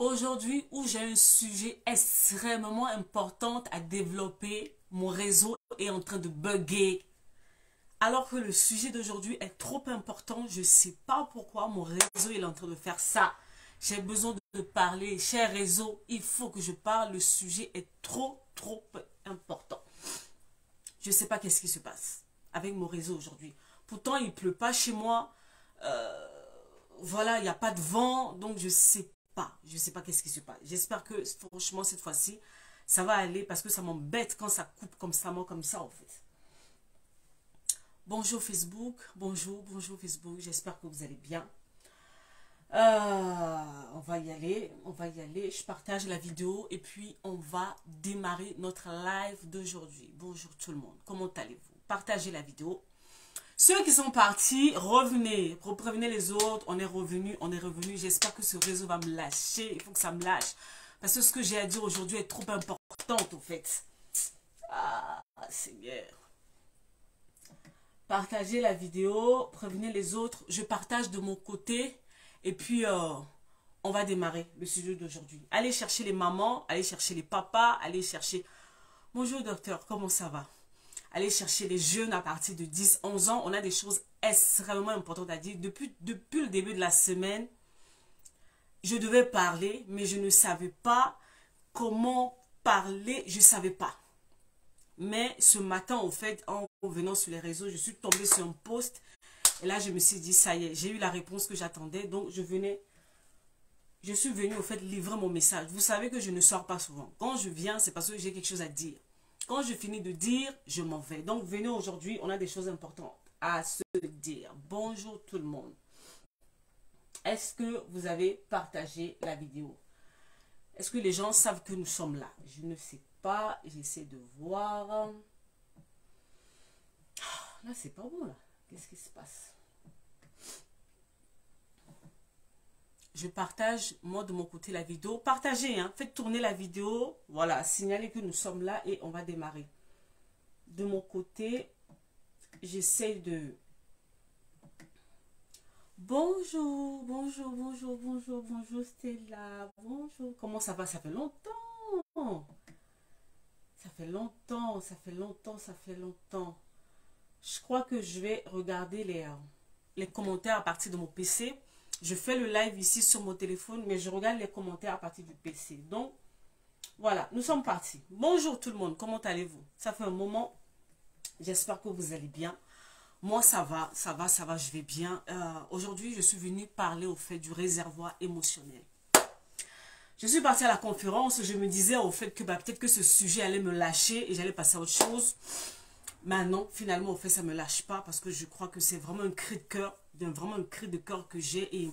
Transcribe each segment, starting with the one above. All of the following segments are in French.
Aujourd'hui, où j'ai un sujet extrêmement important à développer, mon réseau est en train de bugger. Alors que le sujet d'aujourd'hui est trop important, je ne sais pas pourquoi mon réseau est en train de faire ça. J'ai besoin de parler. Cher réseau, il faut que je parle. Le sujet est trop important. Je ne sais pas qu'est-ce qui se passe avec mon réseau aujourd'hui. Pourtant, il ne pleut pas chez moi. Voilà, il n'y a pas de vent. Donc, je ne sais pas. Je ne sais pas qu'est-ce qui se passe. J'espère que, franchement, cette fois-ci, ça va aller parce que ça m'embête quand ça coupe comme ça, moi, comme ça, en fait. Bonjour Facebook. Bonjour Facebook. J'espère que vous allez bien. On va y aller. Je partage la vidéo et puis on va démarrer notre live d'aujourd'hui. Bonjour tout le monde. Comment allez-vous? Partagez la vidéo. Ceux qui sont partis, revenez. Prévenez les autres. On est revenu. J'espère que ce réseau va me lâcher. Il faut que ça me lâche. Parce que ce que j'ai à dire aujourd'hui est trop important, au fait. Ah, Seigneur. Partagez la vidéo. Prévenez les autres. Je partage de mon côté. Et puis, on va démarrer le sujet d'aujourd'hui. Allez chercher les mamans. Allez chercher les papas. Allez chercher... Bonjour docteur, comment ça va? Allez chercher les jeunes à partir de 10-11 ans. On a des choses extrêmement importantes à dire. Depuis le début de la semaine, je devais parler, mais je ne savais pas comment parler. Je ne savais pas. Mais ce matin, en fait, en venant sur les réseaux, je suis tombée sur un post. Et là, je me suis dit, ça y est, j'ai eu la réponse que j'attendais. Donc, je suis venue, au fait, livrer mon message. Vous savez que je ne sors pas souvent. Quand je viens, c'est parce que j'ai quelque chose à dire. Quand je finis de dire, je m'en vais. Donc, venez aujourd'hui, on a des choses importantes à se dire. Bonjour tout le monde. Est-ce que vous avez partagé la vidéo? Est-ce que les gens savent que nous sommes là? Je ne sais pas. J'essaie de voir. Là, c'est pas bon, là. Qu'est-ce qui se passe? Je partage, moi, de mon côté, la vidéo. Partagez, hein. Faites tourner la vidéo. Voilà, signalez que nous sommes là et on va démarrer. De mon côté, j'essaie de... Bonjour Stella. Bonjour. Comment ça va? Ça fait longtemps. Ça fait longtemps. Je crois que je vais regarder les commentaires à partir de mon PC. Je fais le live ici sur mon téléphone, mais je regarde les commentaires à partir du PC. Donc, voilà, nous sommes partis. Bonjour tout le monde, comment allez-vous? Ça fait un moment, j'espère que vous allez bien. Moi, ça va, je vais bien. Aujourd'hui, je suis venue parler au fait du réservoir émotionnel. Je suis partie à la conférence, je me disais au fait que peut-être que ce sujet allait me lâcher et j'allais passer à autre chose. Mais non, finalement, au fait, ça ne me lâche pas parce que je crois que c'est vraiment un cri de cœur. Vraiment un cri de cœur que j'ai. Et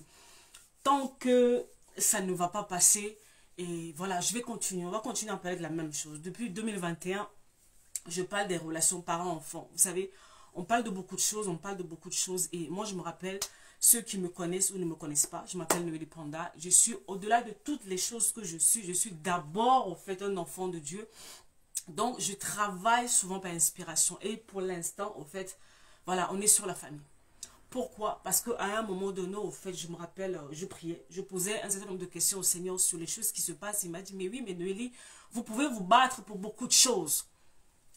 tant que ça ne va pas passer, et voilà, je vais continuer. On va continuer à parler de la même chose. Depuis 2021, je parle des relations parents-enfants. Vous savez, on parle de beaucoup de choses. Et moi, je me rappelle, ceux qui me connaissent ou ne me connaissent pas, je m'appelle Noélie Panda. Je suis, au-delà de toutes les choses que je suis d'abord, au fait, un enfant de Dieu. Donc, je travaille souvent par inspiration. Et pour l'instant, au fait, voilà, on est sur la famille. Pourquoi? Parce qu'à un moment donné, au fait, je me rappelle, je priais, je posais un certain nombre de questions au Seigneur sur les choses qui se passent. Il m'a dit, mais oui, mais Noélie, vous pouvez vous battre pour beaucoup de choses.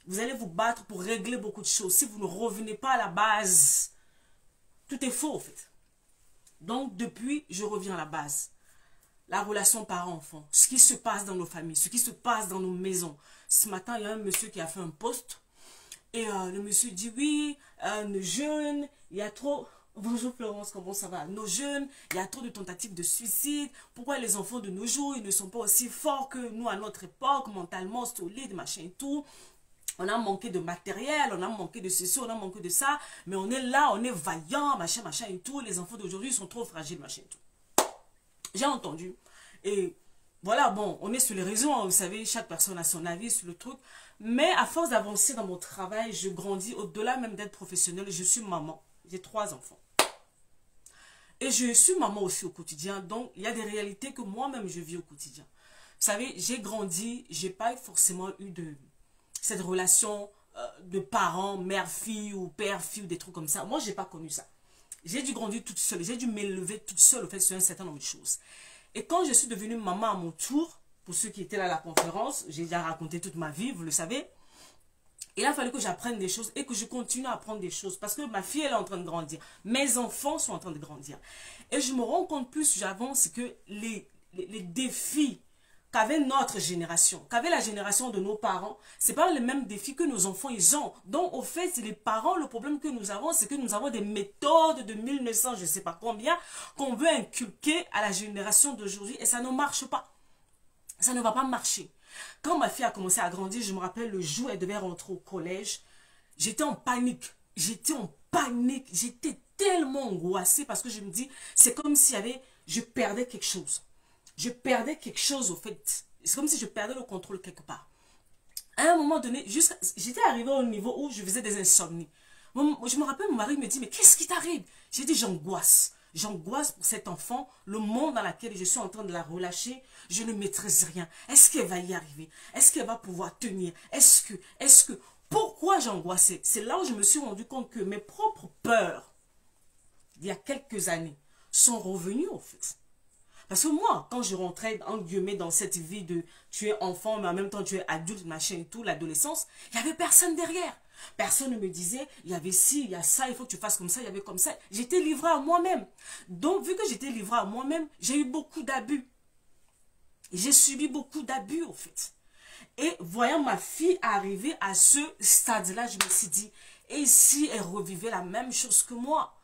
Vous allez vous battre pour régler beaucoup de choses. Si vous ne revenez pas à la base, tout est faux, en fait. Donc, depuis, je reviens à la base. La relation parent-enfant, ce qui se passe dans nos familles, ce qui se passe dans nos maisons. Ce matin, il y a un monsieur qui a fait un post. Et le monsieur dit, oui, nos jeunes, il y a trop... Bonjour Florence, comment ça va? Nos jeunes, il y a trop de tentatives de suicide. Pourquoi les enfants de nos jours, ils ne sont pas aussi forts que nous à notre époque, mentalement, solides, machin et tout. On a manqué de matériel, on a manqué de ceci, on a manqué de ça. Mais on est là, on est vaillant, machin et tout. Les enfants d'aujourd'hui sont trop fragiles, machin et tout. J'ai entendu. Et voilà, bon, on est sur les réseaux, hein, vous savez, chaque personne a son avis sur le truc. Mais à force d'avancer dans mon travail, je grandis au-delà même d'être professionnelle. Je suis maman, j'ai 3 enfants. Et je suis maman aussi au quotidien. Donc, il y a des réalités que moi-même je vis au quotidien. Vous savez, j'ai grandi, j'ai pas forcément eu cette relation de parents, mère-fille ou père-fille ou des trucs comme ça. Moi, j'ai pas connu ça. J'ai dû grandir toute seule, j'ai dû m'élever toute seule au fait sur un certain nombre de choses. Et quand je suis devenue maman à mon tour, pour ceux qui étaient là à la conférence, j'ai déjà raconté toute ma vie, vous le savez. Il a fallu que j'apprenne des choses et que je continue à apprendre des choses parce que ma fille, elle est en train de grandir. Mes enfants sont en train de grandir. Et je me rends compte plus j'avance que les défis qu'avait notre génération, qu'avait la génération de nos parents, c'est pas les mêmes défis que nos enfants ils ont. Donc au fait, c'est les parents, le problème que nous avons, c'est que nous avons des méthodes de 1900, je ne sais pas combien, qu'on veut inculquer à la génération d'aujourd'hui et ça ne marche pas. Ça ne va pas marcher. Quand ma fille a commencé à grandir, je me rappelle le jour où elle devait rentrer au collège, j'étais en panique. J'étais en panique. J'étais tellement angoissée parce que je me dis, c'est comme s'il y avait, je perdais quelque chose. Je perdais quelque chose au fait. C'est comme si je perdais le contrôle quelque part. À un moment donné, j'étais arrivée au niveau où je faisais des insomnies. Je me rappelle, mon mari me dit, mais qu'est-ce qui t'arrive? J'ai dit, j'angoisse. J'angoisse pour cet enfant, le monde dans lequel je suis en train de la relâcher, je ne maîtrise rien. Est-ce qu'elle va y arriver? Est-ce qu'elle va pouvoir tenir? Est-ce que, pourquoi j'angoissais? C'est là où je me suis rendu compte que mes propres peurs, il y a quelques années, sont revenues en fait. Parce que moi, quand je rentrais, en guillemets, dans cette vie de tu es enfant, mais en même temps tu es adulte, machin et tout, l'adolescence, il n'y avait personne derrière. Personne ne me disait, il y avait ci, il y a ça, il faut que tu fasses comme ça, il y avait comme ça. J'étais livrée à moi-même. Donc, vu que j'étais livrée à moi-même, j'ai eu beaucoup d'abus. J'ai subi beaucoup d'abus, en fait. Et voyant ma fille arriver à ce stade-là, je me suis dit, et si elle revivait la même chose que moi?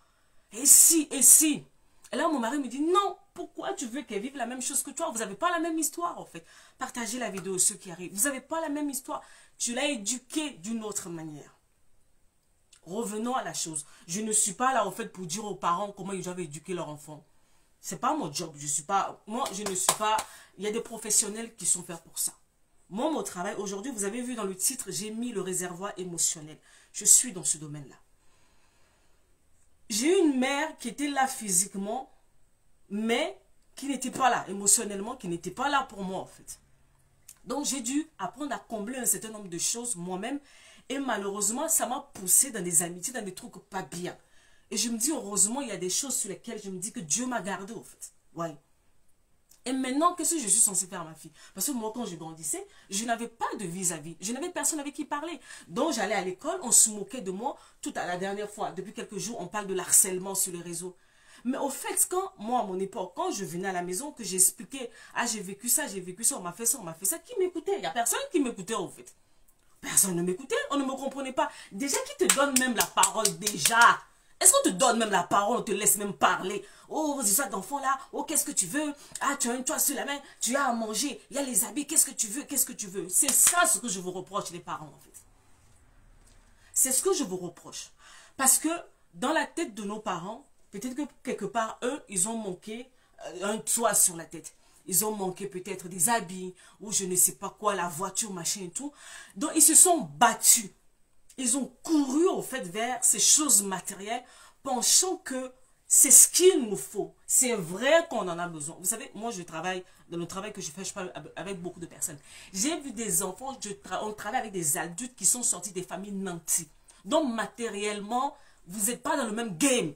Et si? Et là, mon mari me dit, non, pourquoi tu veux qu'elle vive la même chose que toi? Vous n'avez pas la même histoire, en fait. Partagez la vidéo à ceux qui arrivent. Vous n'avez pas la même histoire. Tu l'as éduquée d'une autre manière. Revenons à la chose. Je ne suis pas là, en fait, pour dire aux parents comment ils doivent éduquer leur enfant. C'est pas mon job. Moi, je ne suis pas... Il y a des professionnels qui sont faits pour ça. Moi, mon travail, aujourd'hui, vous avez vu dans le titre, j'ai mis le réservoir émotionnel. Je suis dans ce domaine-là. J'ai eu une mère qui était là physiquement, mais qui n'était pas là émotionnellement, qui n'était pas là pour moi en fait. Donc j'ai dû apprendre à combler un certain nombre de choses moi-même et malheureusement ça m'a poussé dans des amitiés, dans des trucs pas bien. Et je me dis heureusement il y a des choses sur lesquelles je me dis que Dieu m'a gardé en fait. Ouais. Et maintenant, qu'est-ce que je suis censée faire à ma fille? Parce que moi, quand je grandissais, je n'avais pas de vis-à-vis. Je n'avais personne avec qui parler. Donc, j'allais à l'école, on se moquait de moi. Tout à la dernière fois, depuis quelques jours, on parle de l'harcèlement sur les réseaux. Mais au fait, quand, moi, à mon époque, quand je venais à la maison, que j'expliquais, ah, j'ai vécu ça, on m'a fait ça, qui m'écoutait? Il n'y a personne qui m'écoutait, au fait. Personne ne m'écoutait, on ne me comprenait pas. Déjà, qui te donne même la parole, déjà? Est-ce qu'on te donne même la parole, on te laisse même parler? Oh, vos histoires d'enfants là, oh, qu'est-ce que tu veux? Ah, tu as une toile sur la main, tu as à manger, il y a les habits, qu'est-ce que tu veux? Qu'est-ce que tu veux? C'est ça ce que je vous reproche, les parents, en fait. C'est ce que je vous reproche. Parce que dans la tête de nos parents, peut-être que quelque part, eux, ils ont manqué un toit sur la tête. Ils ont manqué peut-être des habits, ou je ne sais pas quoi, la voiture, machin et tout. Donc, ils se sont battus. Ils ont couru, au fait, vers ces choses matérielles, pensant que c'est ce qu'il nous faut. C'est vrai qu'on en a besoin. Vous savez, moi, je travaille, dans le travail que je fais, je parle avec beaucoup de personnes. J'ai vu des enfants, on travaille avec des adultes qui sont sortis des familles nanties. Donc, matériellement, vous n'êtes pas dans le même game.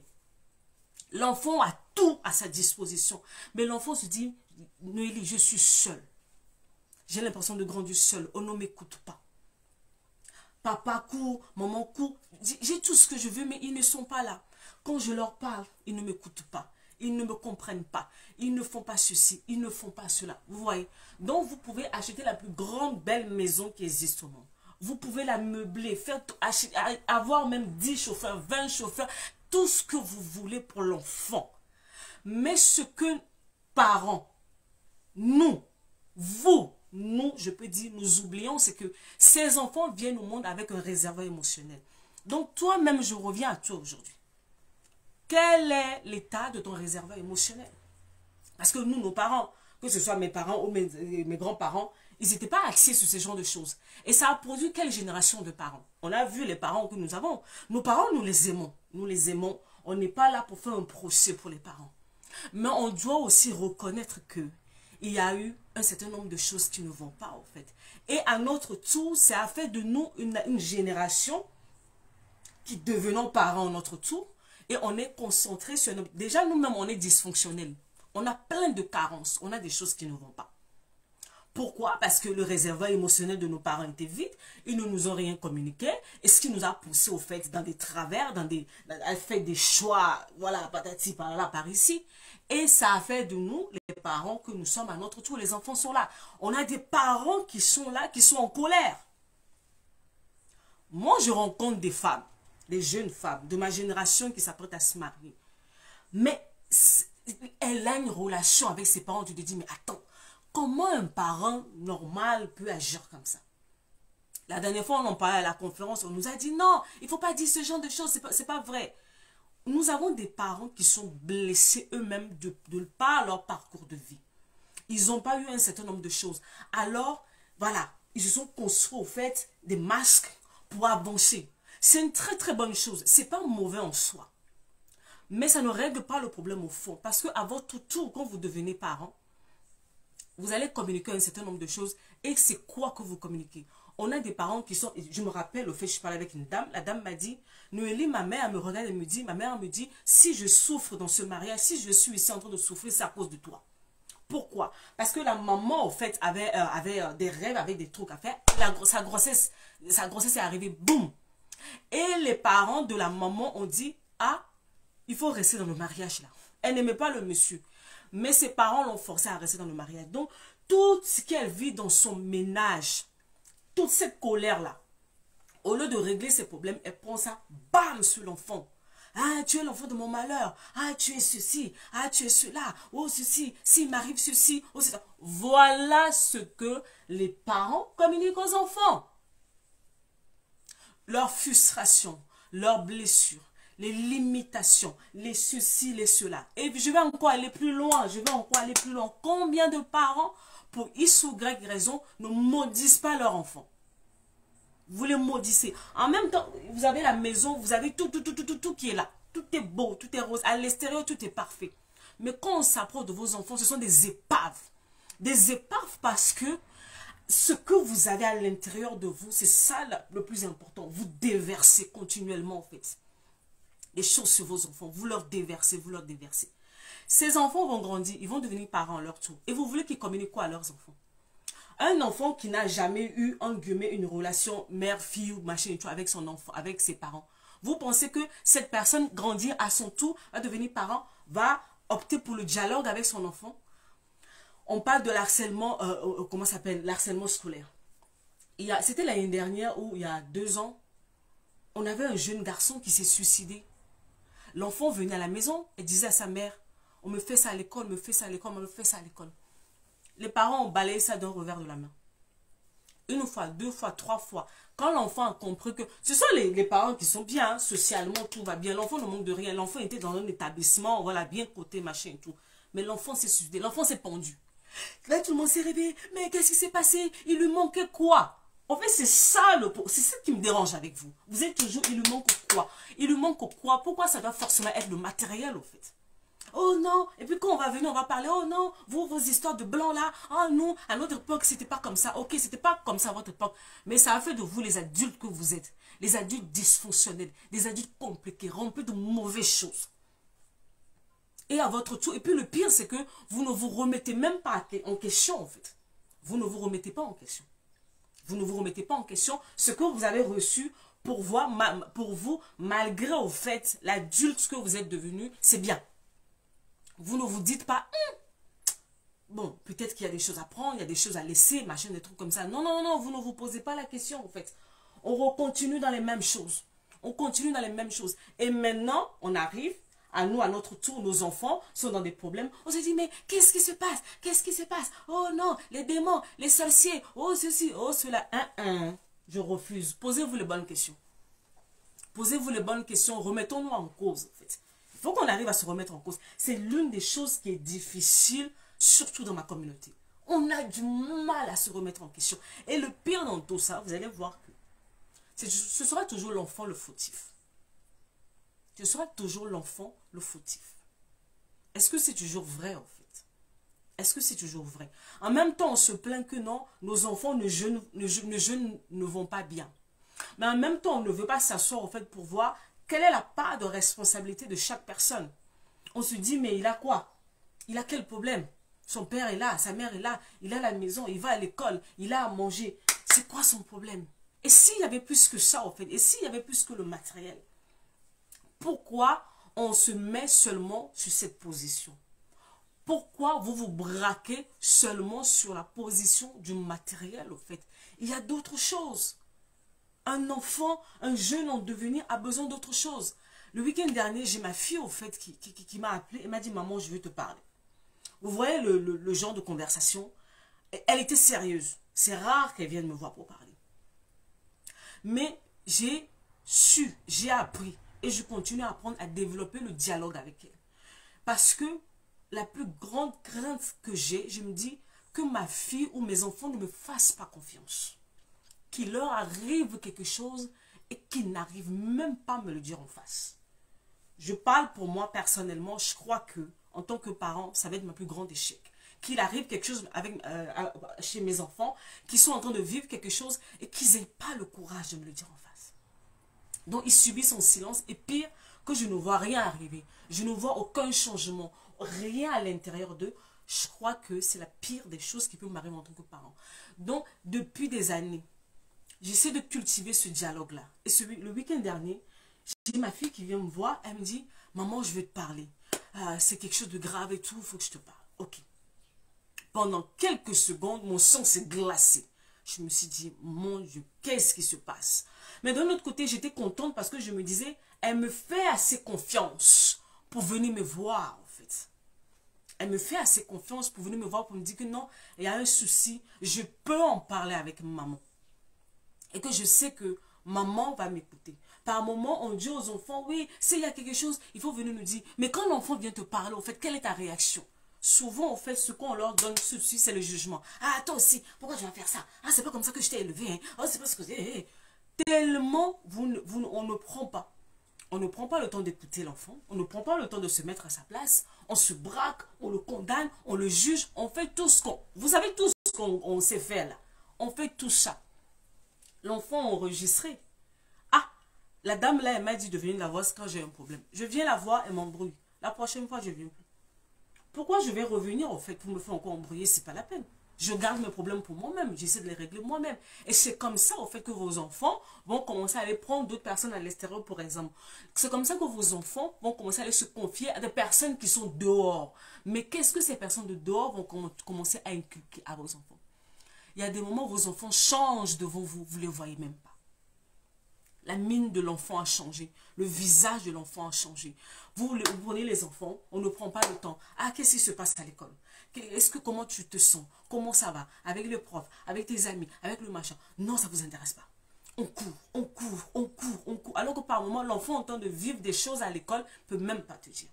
L'enfant a tout à sa disposition. Mais l'enfant se dit, Noélie, je suis seule. J'ai l'impression de grandir seule. On ne m'écoute pas. Papa court, maman court. J'ai tout ce que je veux, mais ils ne sont pas là. Quand je leur parle, ils ne m'écoutent pas. Ils ne me comprennent pas. Ils ne font pas ceci. Ils ne font pas cela. Vous voyez? Donc, vous pouvez acheter la plus grande, belle maison qui existe au monde. Vous pouvez la meubler, avoir même 10 chauffeurs, 20 chauffeurs, tout ce que vous voulez pour l'enfant. Mais ce que parents, nous, je peux dire, nous oublions, c'est que ces enfants viennent au monde avec un réservoir émotionnel. Donc, toi-même, je reviens à toi aujourd'hui. Quel est l'état de ton réservoir émotionnel? Parce que nous, nos parents, que ce soit mes parents ou mes grands-parents, ils n'étaient pas axés sur ce genre de choses. Et ça a produit quelle génération de parents? On a vu les parents que nous avons. Nos parents, nous les aimons. Nous les aimons. On n'est pas là pour faire un procès pour les parents. Mais on doit aussi reconnaître que il y a eu un certain nombre de choses qui ne vont pas, en fait. Et à notre tour, ça a fait de nous une génération qui devenons parents à notre tour. Et on est concentré sur... Déjà, nous-mêmes, on est dysfonctionnels. On a plein de carences. On a des choses qui ne vont pas. Pourquoi? Parce que le réservoir émotionnel de nos parents était vide, ils ne nous ont rien communiqué, et ce qui nous a poussé au fait dans des travers, à faire des choix, voilà, patati par là, par ici, et ça a fait de nous, les parents, que nous sommes à notre tour, les enfants sont là. On a des parents qui sont là, qui sont en colère. Moi, je rencontre des femmes, des jeunes femmes de ma génération qui s'apprêtent à se marier, mais elle a une relation avec ses parents, tu te dis, mais attends, comment un parent normal peut agir comme ça? La dernière fois, on en parlait à la conférence, on nous a dit non, il ne faut pas dire ce genre de choses, c'est pas vrai. Nous avons des parents qui sont blessés eux-mêmes de par leur parcours de vie. Ils n'ont pas eu un certain nombre de choses. Alors, voilà, ils se sont construits au fait des masques pour avancer. C'est une très très bonne chose. Ce n'est pas mauvais en soi. Mais ça ne règle pas le problème au fond. Parce qu'à votre tour, quand vous devenez parent, vous allez communiquer un certain nombre de choses. Et c'est quoi que vous communiquez? On a des parents qui sont... Je me rappelle, au fait, je parlais avec une dame. La dame m'a dit, Noélie, ma mère me regarde et me dit, ma mère me dit, si je souffre dans ce mariage, si je suis ici en train de souffrir, c'est à cause de toi. Pourquoi? Parce que la maman, au fait, avait des rêves, avait des trucs à faire. Sa grossesse est arrivée, boum. Et les parents de la maman ont dit, ah, il faut rester dans le mariage là. Elle n'aimait pas le monsieur. Mais ses parents l'ont forcé à rester dans le mariage. Donc, tout ce qu'elle vit dans son ménage, toute cette colère-là, au lieu de régler ses problèmes, elle prend ça, bam, sur l'enfant. Ah, tu es l'enfant de mon malheur. Ah, tu es ceci. Ah, tu es cela. Oh, ceci. S'il m'arrive ceci. Oh, c'est ça. Voilà ce que les parents communiquent aux enfants. Leur frustration, leurs blessures, les limitations, les ceci, les cela. Et je vais encore aller plus loin. Combien de parents, pour X ou Y raison, ne maudissent pas leur enfant? Vous les maudissez. En même temps, vous avez la maison, vous avez tout qui est là. Tout est beau, tout est rose. À l'extérieur, tout est parfait. Mais quand on s'approche de vos enfants, ce sont des épaves. Des épaves parce que ce que vous avez à l'intérieur de vous, c'est ça le plus important. Vous déversez continuellement, en fait, les choses sur vos enfants. Vous leur déversez, vous leur déversez. Ces enfants vont grandir, ils vont devenir parents à leur tour. Et vous voulez qu'ils communiquent quoi à leurs enfants? Un enfant qui n'a jamais eu, en guillemets, une relation mère-fille ou machin et tout avec son enfant, avec ses parents. Vous pensez que cette personne grandir à son tour, va devenir parent, va opter pour le dialogue avec son enfant? On parle de l'harcèlement, comment ça s'appelle? L'harcèlement scolaire. C'était l'année dernière ou il y a 2 ans, on avait un jeune garçon qui s'est suicidé. L'enfant venait à la maison et disait à sa mère, on me fait ça à l'école, on me fait ça à l'école, on me fait ça à l'école. Les parents ont balayé ça d'un revers de la main. 1 fois, 2 fois, 3 fois. Quand l'enfant a compris que... Ce sont les parents qui sont bien, hein, socialement, tout va bien. L'enfant ne manque de rien. L'enfant était dans un établissement, voilà, bien coté, machin et tout. Mais l'enfant s'est suicidé, l'enfant s'est pendu. Là, tout le monde s'est réveillé. Mais qu'est-ce qui s'est passé? Il lui manquait quoi? En fait, c'est ça qui me dérange avec vous. Vous êtes toujours, il lui manque quoi? Il lui manque quoi? Pourquoi ça doit forcément être le matériel, au fait? Oh non, et puis quand on va venir, on va parler, oh non, vos histoires de blanc là, oh non, à notre époque, c'était pas comme ça. Ok, c'était pas comme ça à votre époque, mais ça a fait de vous les adultes que vous êtes, les adultes dysfonctionnels, des adultes compliqués, remplis de mauvaises choses. Et à votre tour, et puis le pire, c'est que vous ne vous remettez même pas en question, en fait. Vous ne vous remettez pas en question. Vous ne vous remettez pas en question ce que vous avez reçu pour vous, malgré au fait, l'adulte que vous êtes devenu, c'est bien. Vous ne vous dites pas, bon, peut-être qu'il y a des choses à prendre, il y a des choses à laisser, machin, des trucs comme ça. Non, non, non, vous ne vous posez pas la question, en fait. On continue dans les mêmes choses. On continue dans les mêmes choses. Et maintenant, on arrive, à nous, à notre tour, nos enfants sont dans des problèmes. On se dit, mais qu'est-ce qui se passe? Qu'est-ce qui se passe? Oh non, les démons, les sorciers, oh ceci, oh cela. Je refuse. Posez-vous les bonnes questions. Posez-vous les bonnes questions. Remettons-nous en cause, en fait. Il faut qu'on arrive à se remettre en cause. C'est l'une des choses qui est difficile, surtout dans ma communauté. On a du mal à se remettre en question. Et le pire dans tout ça, vous allez voir que ce sera toujours l'enfant le fautif. Ce sera toujours l'enfant le fautif. Est-ce que c'est toujours vrai, en fait? Est-ce que c'est toujours vrai? En même temps, on se plaint que non, nos enfants ne vont pas bien. Mais en même temps, on ne veut pas s'asseoir, en fait, pour voir quelle est la part de responsabilité de chaque personne. On se dit, mais il a quoi? Il a quel problème? Son père est là, sa mère est là, il a la maison, il va à l'école, il a à manger. C'est quoi son problème? Et s'il y avait plus que ça, en fait? Et s'il y avait plus que le matériel? Pourquoi on se met seulement sur cette position? Pourquoi vous vous braquez seulement sur la position du matériel, au fait? Il y a d'autres choses. Un enfant, un jeune en devenir a besoin d'autre chose. Le week-end dernier, j'ai ma fille, au fait, qui m'a appelé et m'a dit, maman, je veux te parler. Vous voyez le genre de conversation? Elle était sérieuse. C'est rare qu'elle vienne me voir pour parler. Mais j'ai su, j'ai appris et je continue à apprendre à développer le dialogue avec elle. Parce que la plus grande crainte que j'ai, je me dis que ma fille ou mes enfants ne me fassent pas confiance. Qu'il leur arrive quelque chose et qu'ils n'arrivent même pas à me le dire en face. Je parle pour moi personnellement, je crois que en tant que parent, ça va être ma plus grande échec. Qu'il arrive quelque chose avec, chez mes enfants, qui sont en train de vivre quelque chose et qu'ils n'aient pas le courage de me le dire en face. Donc ils subissent en silence et pire que je ne vois rien arriver. Je ne vois aucun changement, rien à l'intérieur d'eux. Je crois que c'est la pire des choses qui peut m'arriver en tant que parent. Donc depuis des années, j'essaie de cultiver ce dialogue-là. Et le week-end dernier, j'ai ma fille qui vient me voir, elle me dit, maman, je vais te parler. C'est quelque chose de grave et tout, il faut que je te parle. Ok. Pendant quelques secondes, mon sang s'est glacé. Je me suis dit, mon Dieu, qu'est-ce qui se passe? Mais d'un autre côté, j'étais contente parce que je me disais, elle me fait assez confiance pour venir me voir, en fait. Elle me fait assez confiance pour venir me voir, pour me dire que non, il y a un souci, je peux en parler avec maman. Et que je sais que maman va m'écouter. Par moment, on dit aux enfants, oui, s'il y a quelque chose, il faut venir nous dire. Mais quand l'enfant vient te parler, en fait, quelle est ta réaction? Souvent, en fait, ce qu'on leur donne tout de suite, c'est le jugement. Ah, toi aussi, pourquoi tu vas faire ça? Ah, c'est pas comme ça que je t'ai élevé. Hein? Oh, c'est pas ce que c'est. Tellement, on ne prend pas. On ne prend pas le temps d'écouter l'enfant. On ne prend pas le temps de se mettre à sa place. On se braque, on le condamne, on le juge. On fait tout ce qu'on... Vous savez tout ce qu'on sait faire là. On fait tout ça. L'enfant enregistré. Ah, la dame là, elle m'a dit de venir la voir quand j'ai un problème. Je viens la voir, elle m'embrouille. La prochaine fois, je viens plus. Pourquoi je vais revenir en fait pour me faire encore embrouiller? C'est pas la peine. Je garde mes problèmes pour moi-même. J'essaie de les régler moi-même. Et c'est comme ça en fait que vos enfants vont commencer à aller prendre d'autres personnes à l'extérieur, par exemple. C'est comme ça que vos enfants vont commencer à aller se confier à des personnes qui sont dehors. Mais qu'est-ce que ces personnes de dehors vont commencer à inculquer à vos enfants? Il y a des moments où vos enfants changent devant vous, vous ne les voyez même pas. La mine de l'enfant a changé. Le visage de l'enfant a changé. Vous prenez les enfants, on ne prend pas le temps. Ah, qu'est-ce qui se passe à l'école? Comment tu te sens? Comment ça va? Avec le prof, avec tes amis, avec le machin. Non, ça ne vous intéresse pas. On court, on court, on court, on court. Alors que par moment, l'enfant en train de vivre des choses à l'école ne peut même pas te dire.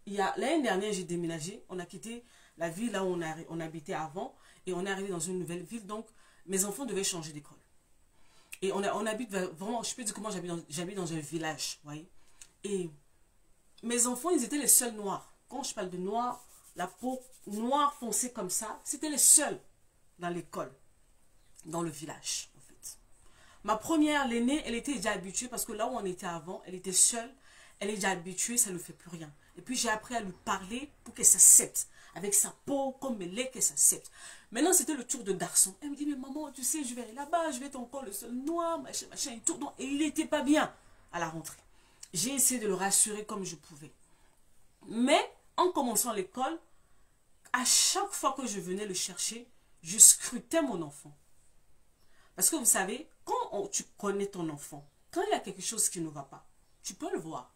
L'année dernière, j'ai déménagé. On a quitté la ville là où on habitait avant. Et on est arrivé dans une nouvelle ville. Donc, mes enfants devaient changer d'école. Et on habite vraiment, je peux dire que moi j'habite dans un village, vous voyez. Et mes enfants, ils étaient les seuls noirs. Quand je parle de noir, la peau noire foncée comme ça, c'était les seuls dans l'école, dans le village, en fait. Ma première, l'aînée, elle était déjà habituée parce que là où on était avant, elle était seule. Elle est déjà habituée, ça ne fait plus rien. Et puis j'ai appris à lui parler pour qu'elle s'accepte. Avec sa peau comme elle est, qu'elle s'accepte. Maintenant, c'était le tour de garçon. Elle me dit, mais maman, tu sais, je vais aller là-bas, je vais être encore le seul noir, machin, machin, et tout. Et il n'était pas bien à la rentrée. J'ai essayé de le rassurer comme je pouvais. Mais, en commençant l'école, à chaque fois que je venais le chercher, je scrutais mon enfant. Parce que vous savez, quand tu connais ton enfant, quand il y a quelque chose qui ne va pas, tu peux le voir.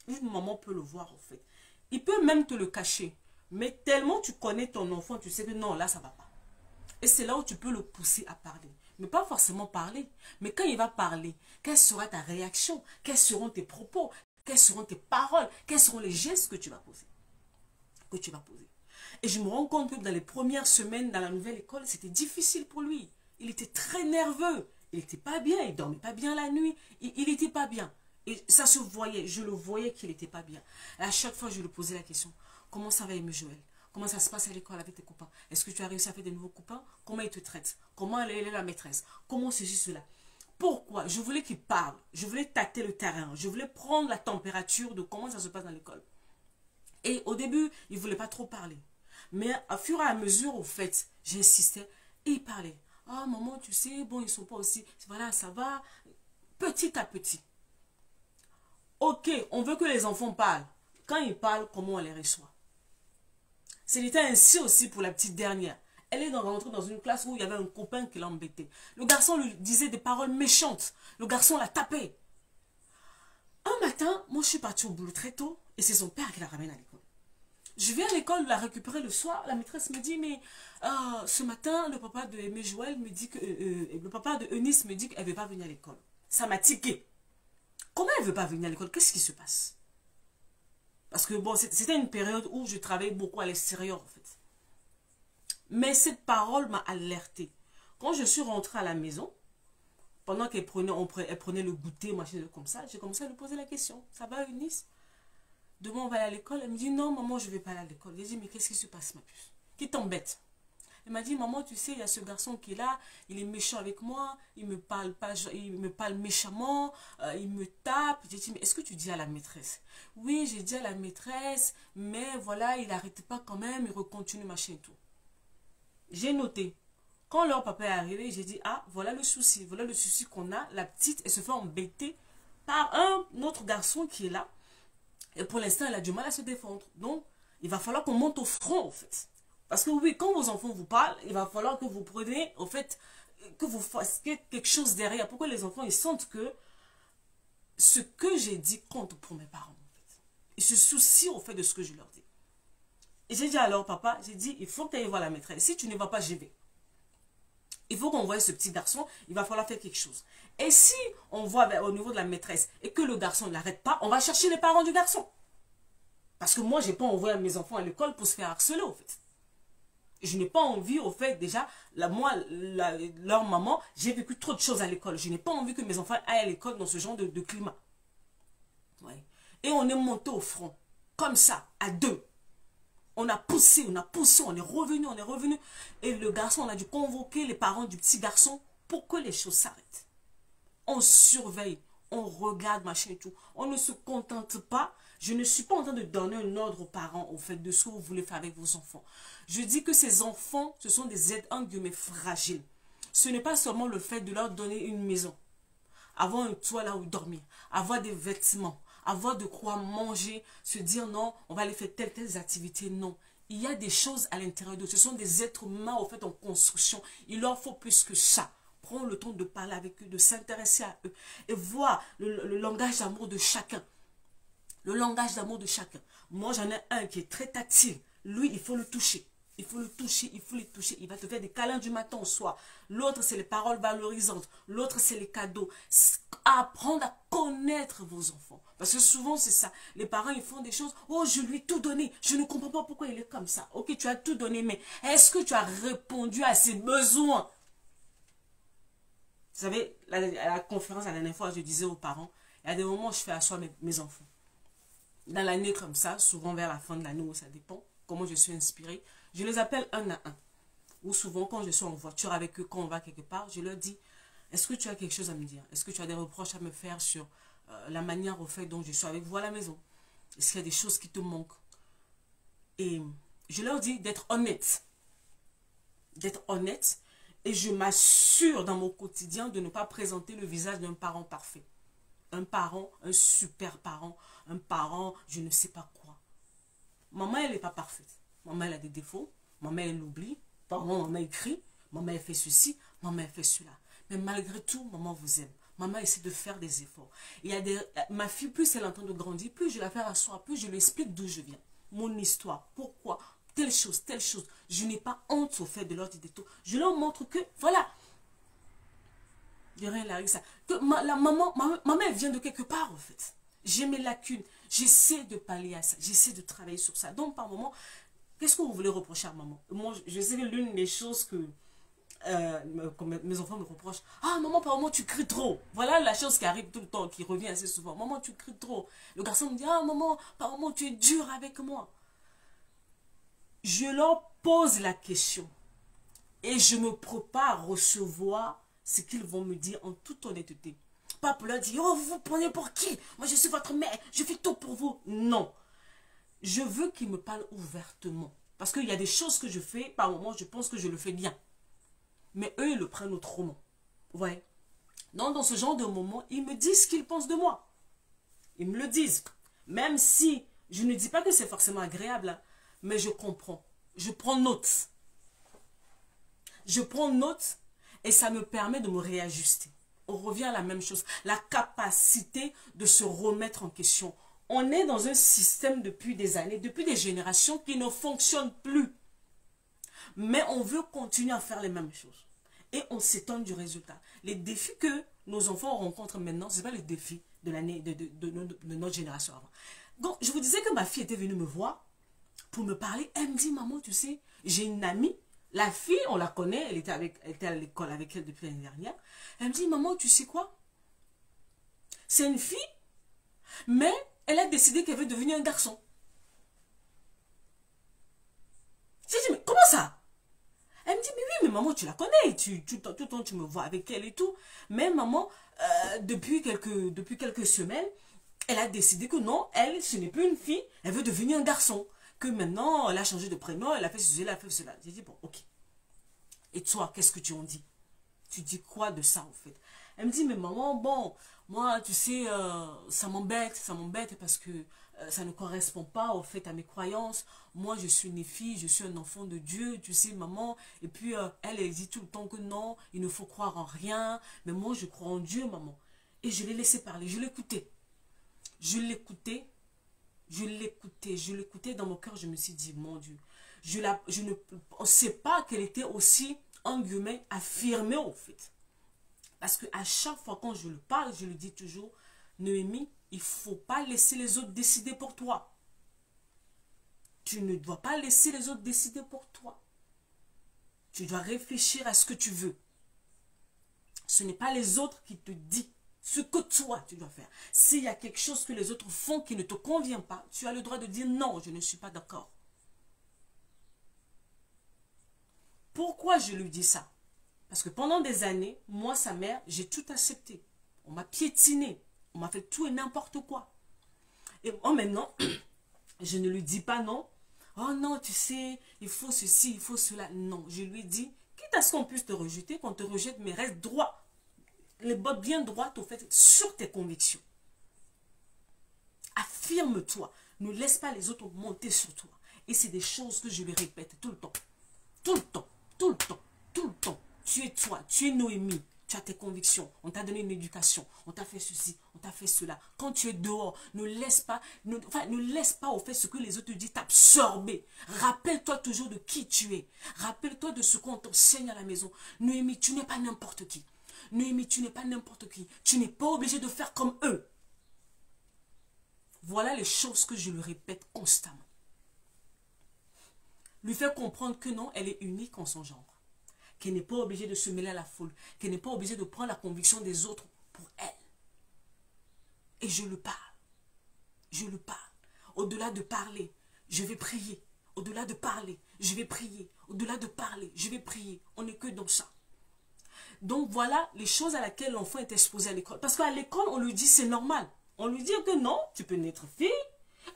Une maman peut le voir, en fait. Il peut même te le cacher. Mais tellement tu connais ton enfant, tu sais que non, là, ça ne va pas. Et c'est là où tu peux le pousser à parler. Mais pas forcément parler. Mais quand il va parler, quelle sera ta réaction? Quels seront tes propos? Quelles seront tes paroles? Quels seront les gestes que tu vas poser? Et je me rends compte que dans les premières semaines dans la nouvelle école, c'était difficile pour lui. Il était très nerveux. Il n'était pas bien. Il ne dormait pas bien la nuit. Il n'était pas bien. Et ça se voyait. Je le voyais qu'il n'était pas bien. Et à chaque fois, je lui posais la question. Comment ça va, Aimé Joël? Comment ça se passe à l'école avec tes copains? Est-ce que tu as réussi à faire des nouveaux copains? Comment ils te traitent? Comment elle est la maîtresse? Comment ceci, cela? Pourquoi? Je voulais qu'il parle. Je voulais tâter le terrain. Je voulais prendre la température de comment ça se passe dans l'école. Et au début, il ne voulait pas trop parler. Mais à fur et à mesure, au fait, j'insistais et il parlait. Ah, maman, tu sais, bon, ils ne sont pas aussi... Voilà, ça va. Petit à petit. Ok, on veut que les enfants parlent. Quand ils parlent, comment on les reçoit? C'était ainsi aussi pour la petite dernière. Elle est rentrée dans une classe où il y avait un copain qui l'embêtait. Le garçon lui disait des paroles méchantes. Le garçon la tapait. Un matin, moi je suis partie au boulot très tôt et c'est son père qui la ramène à l'école. Je vais à l'école la récupérer le soir. La maîtresse me dit, mais ce matin, le papa de Aimé Joël me dit que... le papa de Eunice me dit qu'elle ne veut pas venir à l'école. Ça m'a tiqué. Comment elle ne veut pas venir à l'école? Qu'est-ce qui se passe? Parce que bon, c'était une période où je travaillais beaucoup à l'extérieur en fait. Mais cette parole m'a alertée. Quand je suis rentrée à la maison, pendant qu'elle prenait le goûter, machin comme ça, j'ai commencé à lui poser la question. Ça va Eunice? Demain on va aller à l'école. Elle me dit non maman, je ne vais pas aller à l'école. J'ai dit mais qu'est-ce qui se passe ma puce? Qui t'embête? Elle m'a dit maman, tu sais, il y a ce garçon qui est là, il est méchant avec moi, il me parle pas, il me parle méchamment, il me tape. J'ai dit mais est-ce que tu dis à la maîtresse? Oui, j'ai dit à la maîtresse, mais voilà, il n'arrête pas quand même, il recontinue machin et tout. J'ai noté. Quand leur papa est arrivé, j'ai dit ah voilà le souci qu'on a. La petite, elle se fait embêter par un autre garçon qui est là. Et pour l'instant, elle a du mal à se défendre. Donc, il va falloir qu'on monte au front, en fait. Parce que oui, quand vos enfants vous parlent, il va falloir que vous preniez, au fait, que vous fassiez quelque chose derrière. Pour que les enfants, ils sentent que ce que j'ai dit compte pour mes parents, en fait. Ils se soucient, au fait, de ce que je leur dis. Et j'ai dit alors, papa, j'ai dit, il faut que tu ailles voir la maîtresse. Si tu ne vas pas, j'y vais. Il faut qu'on voie ce petit garçon, il va falloir faire quelque chose. Et si on voit au niveau de la maîtresse et que le garçon ne l'arrête pas, on va chercher les parents du garçon. Parce que moi, je n'ai pas envoyé mes enfants à l'école pour se faire harceler, au fait. Je n'ai pas envie, au fait, déjà, leur maman, j'ai vécu trop de choses à l'école. Je n'ai pas envie que mes enfants aillent à l'école dans ce genre de climat. Ouais. Et on est monté au front, comme ça, à deux. On a poussé, on est revenu. Et le garçon, on a dû convoquer les parents du petit garçon pour que les choses s'arrêtent. On surveille, on regarde, machin et tout. On ne se contente pas. Je ne suis pas en train de donner un ordre aux parents, au fait, de ce que vous voulez faire avec vos enfants. Je dis que ces enfants, ce sont des êtres, en guillemets, fragiles. Ce n'est pas seulement le fait de leur donner une maison, avoir un toit là où dormir, avoir des vêtements, avoir de quoi manger, se dire non, on va aller faire telles activités. Non, il y a des choses à l'intérieur d'eux. Ce sont des êtres humains, au fait, en construction. Il leur faut plus que ça. Prendre le temps de parler avec eux, de s'intéresser à eux et voir le langage d'amour de chacun. Le langage d'amour de chacun. Moi, j'en ai un qui est très tactile. Lui, il faut le toucher. Il faut le toucher. Il va te faire des câlins du matin au soir. L'autre, c'est les paroles valorisantes. L'autre, c'est les cadeaux. Apprendre à connaître vos enfants. Parce que souvent, c'est ça. Les parents, ils font des choses. Oh, je lui ai tout donné. Je ne comprends pas pourquoi il est comme ça. Ok, tu as tout donné, mais est-ce que tu as répondu à ses besoins? Vous savez, à la conférence, la dernière fois, je disais aux parents, il y a des moments où je fais asseoir mes enfants. Dans l'année comme ça, souvent vers la fin de l'année, ça dépend comment je suis inspirée, je les appelle un à un. Ou souvent quand je suis en voiture avec eux, quand on va quelque part, je leur dis, est-ce que tu as quelque chose à me dire? Est-ce que tu as des reproches à me faire sur la manière au fait dont je suis avec vous à la maison? Est-ce qu'il y a des choses qui te manquent? Et je leur dis d'être honnête. D'être honnête. Et je m'assure dans mon quotidien de ne pas présenter le visage d'un parent parfait. Un parent, un super parent, un parent, je ne sais pas quoi. Maman, elle n'est pas parfaite. Maman, elle a des défauts. Maman, elle l'oublie. Pardon, maman, elle crie. Maman, elle fait ceci. Maman, elle fait cela. Mais malgré tout, maman vous aime. Maman essaie de faire des efforts. Il y a ma fille, plus elle est en train de grandir, plus je la fais asseoir, plus je lui explique d'où je viens. Mon histoire, pourquoi, telle chose, telle chose. Je n'ai pas honte au fait de leur dire des tout. Je leur montre que, voilà, il y a rien là avec ça. Que maman, elle vient de quelque part, en fait. J'ai mes lacunes. J'essaie de pallier à ça. J'essaie de travailler sur ça. Donc, par moment, qu'est-ce que vous voulez reprocher à maman? Moi, je sais que l'une des choses que mes enfants me reprochent. Ah, maman, par moment, tu cries trop. Voilà la chose qui arrive tout le temps, qui revient assez souvent. Maman, tu cries trop. Le garçon me dit, ah, maman, par moment, tu es dur avec moi. Je leur pose la question. Et je me prépare à recevoir ce qu'ils vont me dire en toute honnêteté. Pas pour leur dire, oh, vous vous prenez pour qui? Moi, je suis votre mère, je fais tout pour vous. Non. je veux qu'il me parle ouvertement. Parce qu'il y a des choses que je fais, par moments, je pense que je le fais bien. Mais eux, ils le prennent autrement. Ouais. Donc, dans ce genre de moment, ils me disent ce qu'ils pensent de moi. Ils me le disent. Même si je ne dis pas que c'est forcément agréable, hein, mais je comprends. Je prends note. Je prends note et ça me permet de me réajuster. On revient à la même chose. La capacité de se remettre en question. On est dans un système depuis des années, depuis des générations qui ne fonctionne plus. Mais on veut continuer à faire les mêmes choses. Et on s'étonne du résultat. Les défis que nos enfants rencontrent maintenant, ce n'est pas les défis de l'année de notre génération avant. Donc, je vous disais que ma fille était venue me voir pour me parler. Elle me dit, maman, tu sais, j'ai une amie. La fille, on la connaît, elle était à l'école avec elle depuis l'année dernière. Elle me dit, maman, tu sais quoi? C'est une fille, mais elle a décidé qu'elle veut devenir un garçon. J'ai dit, mais comment ça? Elle me dit, mais oui, mais maman, tu la connais, tout le temps tu me vois avec elle et tout. Mais maman, depuis quelques semaines, elle a décidé que non, elle, ce n'est plus une fille, elle veut devenir un garçon. Que maintenant, elle a changé de prénom, elle a fait ceci, elle a fait cela. J'ai dit, bon, ok. Et toi, qu'est-ce que tu en dis? Tu dis quoi de ça, en fait? Elle me dit, mais maman, bon, moi, tu sais, ça m'embête parce que ça ne correspond pas, au fait, à mes croyances. Moi, je suis une fille, je suis un enfant de Dieu, tu sais, maman. Et puis, elle dit tout le temps que non, il ne faut croire en rien. Mais moi, je crois en Dieu, maman. Et je l'ai laissé parler, je l'écoutais. Je l'écoutais dans mon cœur, je me suis dit, mon Dieu, je ne sais pas qu'elle était aussi, en guillemets, affirmée au fait. Parce qu'à chaque fois quand je lui parle, je lui dis toujours, Noémie, il ne faut pas laisser les autres décider pour toi. Tu ne dois pas laisser les autres décider pour toi. Tu dois réfléchir à ce que tu veux. Ce n'est pas les autres qui te disent ce que toi tu dois faire. S'il y a quelque chose que les autres font qui ne te convient pas, tu as le droit de dire non, je ne suis pas d'accord. Pourquoi je lui dis ça? Parce que pendant des années, moi, sa mère, j'ai tout accepté. On m'a piétiné. On m'a fait tout et n'importe quoi. Et moi, maintenant, je ne lui dis pas non. Oh non, tu sais, il faut ceci, il faut cela. Non, je lui dis, quitte à ce qu'on puisse te rejeter, qu'on te rejette, mais reste droit. Les bottes bien droites, au fait, sur tes convictions. Affirme-toi. Ne laisse pas les autres monter sur toi. Et c'est des choses que je lui répète tout le temps. Tout le temps, tout le temps, tout le temps. Tu es toi, tu es Noémie. Tu as tes convictions. On t'a donné une éducation. On t'a fait ceci, on t'a fait cela. Quand tu es dehors, ne laisse pas au fait ce que les autres te disent t'absorber. Rappelle-toi toujours de qui tu es. Rappelle-toi de ce qu'on t'enseigne à la maison. Noémie, tu n'es pas n'importe qui. Noémie, tu n'es pas n'importe qui. Tu n'es pas obligé de faire comme eux. Voilà les choses que je lui répète constamment. Lui faire comprendre que non, elle est unique en son genre. Qu'elle n'est pas obligée de se mêler à la foule. Qu'elle n'est pas obligée de prendre la conviction des autres pour elle. Et je lui parle. Je lui parle. Au-delà de parler, je vais prier. Au-delà de parler, je vais prier. Au-delà de parler, je vais prier. On n'est que dans ça. Donc voilà les choses à laquelle l'enfant est exposé à l'école. Parce qu'à l'école, on lui dit c'est normal. On lui dit que non, tu peux naître fille.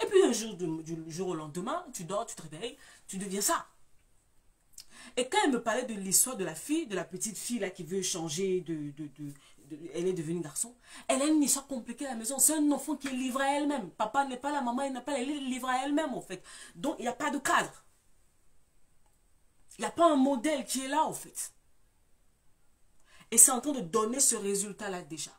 Et puis un jour, du jour au lendemain, tu dors, tu te réveilles, tu deviens ça. Et quand elle me parlait de l'histoire de la fille, de la petite fille là qui veut changer elle est devenue garçon, elle a une histoire compliquée à la maison. C'est un enfant qui est livré à elle-même. Papa n'est pas là, maman n'est pas là, elle est livrée à elle-même en fait. Donc il n'y a pas de cadre. Il n'y a pas un modèle qui est là en fait. Et c'est en train de donner ce résultat-là déjà.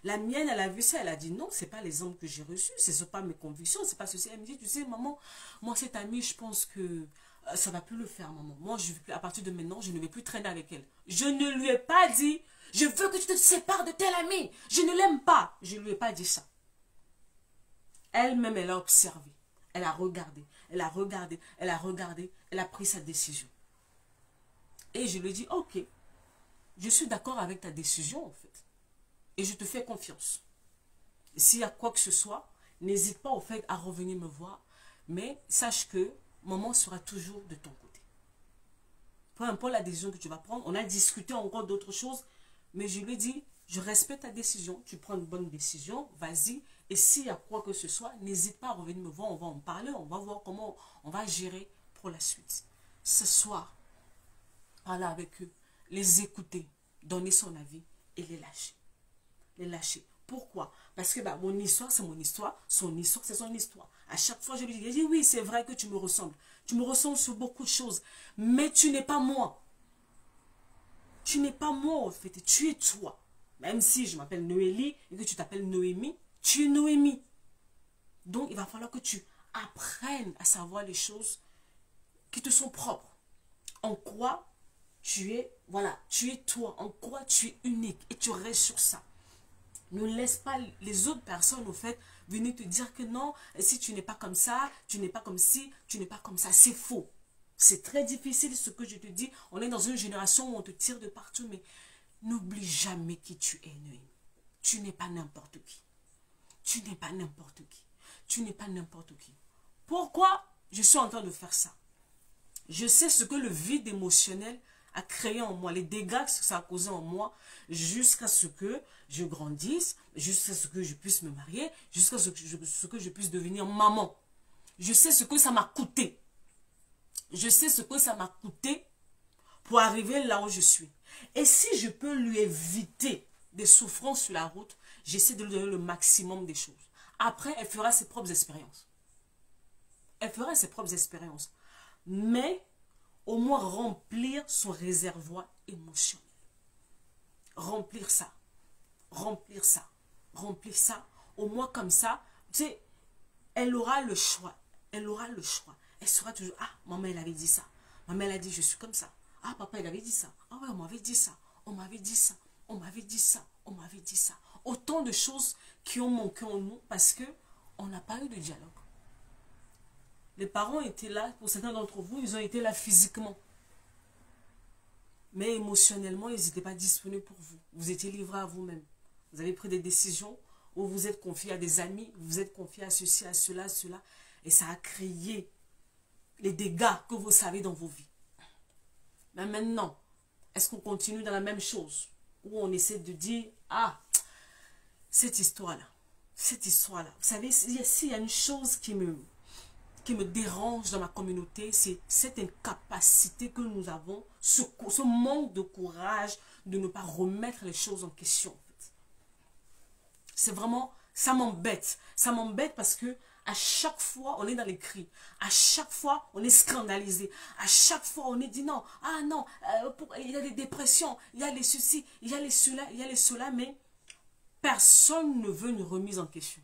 La mienne, elle a vu ça, elle a dit non, ce n'est pas l'exemple que j'ai reçu, ce ne sont pas mes convictions, c'est pas ceci. Elle me dit, tu sais, maman, moi, cette amie, je pense que ça ne va plus le faire, maman. Moi, à partir de maintenant, je ne vais plus traîner avec elle. Je ne lui ai pas dit, je veux que tu te sépares de telle amie. Je ne l'aime pas. Je ne lui ai pas dit ça. Elle-même, elle a observé. Elle a regardé. Elle a regardé. Elle a regardé. Elle a pris sa décision. Et je lui ai dit, ok, je suis d'accord avec ta décision, en fait. Et je te fais confiance. S'il y a quoi que ce soit, n'hésite pas au fait à revenir me voir. Mais sache que maman sera toujours de ton côté. Peu importe la décision que tu vas prendre. On a discuté encore d'autres choses. Mais je lui ai dit, je respecte ta décision. Tu prends une bonne décision. Vas-y. Et s'il y a quoi que ce soit, n'hésite pas à revenir me voir, on va en parler, on va voir comment on va gérer pour la suite. Ce soir, parler avec eux, les écouter, donner son avis et les lâcher. Les lâcher. Pourquoi? Parce que bah, mon histoire, c'est mon histoire, son histoire, c'est son histoire. À chaque fois, je lui dis, oui, c'est vrai que tu me ressembles. Tu me ressembles sur beaucoup de choses, mais tu n'es pas moi. Tu n'es pas moi, en fait, tu es toi. Même si je m'appelle Noélie et que tu t'appelles Noémie, tu es Noémie. Donc, il va falloir que tu apprennes à savoir les choses qui te sont propres. En quoi tu es, voilà, tu es toi. En quoi tu es unique. Et tu restes sur ça. Ne laisse pas les autres personnes, au fait, venir te dire que non, si tu n'es pas comme ça, tu n'es pas comme ci, tu n'es pas comme ça. C'est faux. C'est très difficile ce que je te dis. On est dans une génération où on te tire de partout, mais n'oublie jamais qui tu es, Noémie. Tu n'es pas n'importe qui. Tu n'es pas n'importe qui. Tu n'es pas n'importe qui. Pourquoi je suis en train de faire ça? Je sais ce que le vide émotionnel a créé en moi, les dégâts que ça a causé en moi, jusqu'à ce que je grandisse, jusqu'à ce que je puisse me marier, jusqu'à ce que je puisse devenir maman. Je sais ce que ça m'a coûté. Je sais ce que ça m'a coûté pour arriver là où je suis. Et si je peux lui éviter des souffrances sur la route, j'essaie de lui donner le maximum des choses. Après, elle fera ses propres expériences. Elle fera ses propres expériences. Mais au moins remplir son réservoir émotionnel. Remplir ça. Remplir ça. Remplir ça. Au moins comme ça, tu sais, elle aura le choix. Elle aura le choix. Elle sera toujours, ah, maman, elle avait dit ça. Maman, elle a dit, je suis comme ça. Ah, papa, il avait dit ça. Ah ouais, on m'avait dit ça. On m'avait dit ça. On m'avait dit ça. On m'avait dit ça. Autant de choses qui ont manqué en nous parce que on n'a pas eu de dialogue. Les parents étaient là, pour certains d'entre vous, ils ont été là physiquement. Mais émotionnellement, ils n'étaient pas disponibles pour vous. Vous étiez livrés à vous-même. Vous avez pris des décisions où vous êtes confié à des amis, vous êtes confié à ceci, à cela, à cela. Et ça a créé les dégâts que vous savez dans vos vies. Mais maintenant, est-ce qu'on continue dans la même chose? Où on essaie de dire, ah, cette histoire-là, vous savez, s'il y a une chose qui me dérange dans ma communauté, c'est cette incapacité que nous avons, ce manque de courage de ne pas remettre les choses en question. En fait. C'est vraiment, ça m'embête. Ça m'embête parce que à chaque fois, on est dans les cris. À chaque fois, on est scandalisé. À chaque fois, on est dit non. Ah non, il y a des dépressions, il y a les ceci, il y a les cela, il y a les cela, mais personne ne veut une remise en question.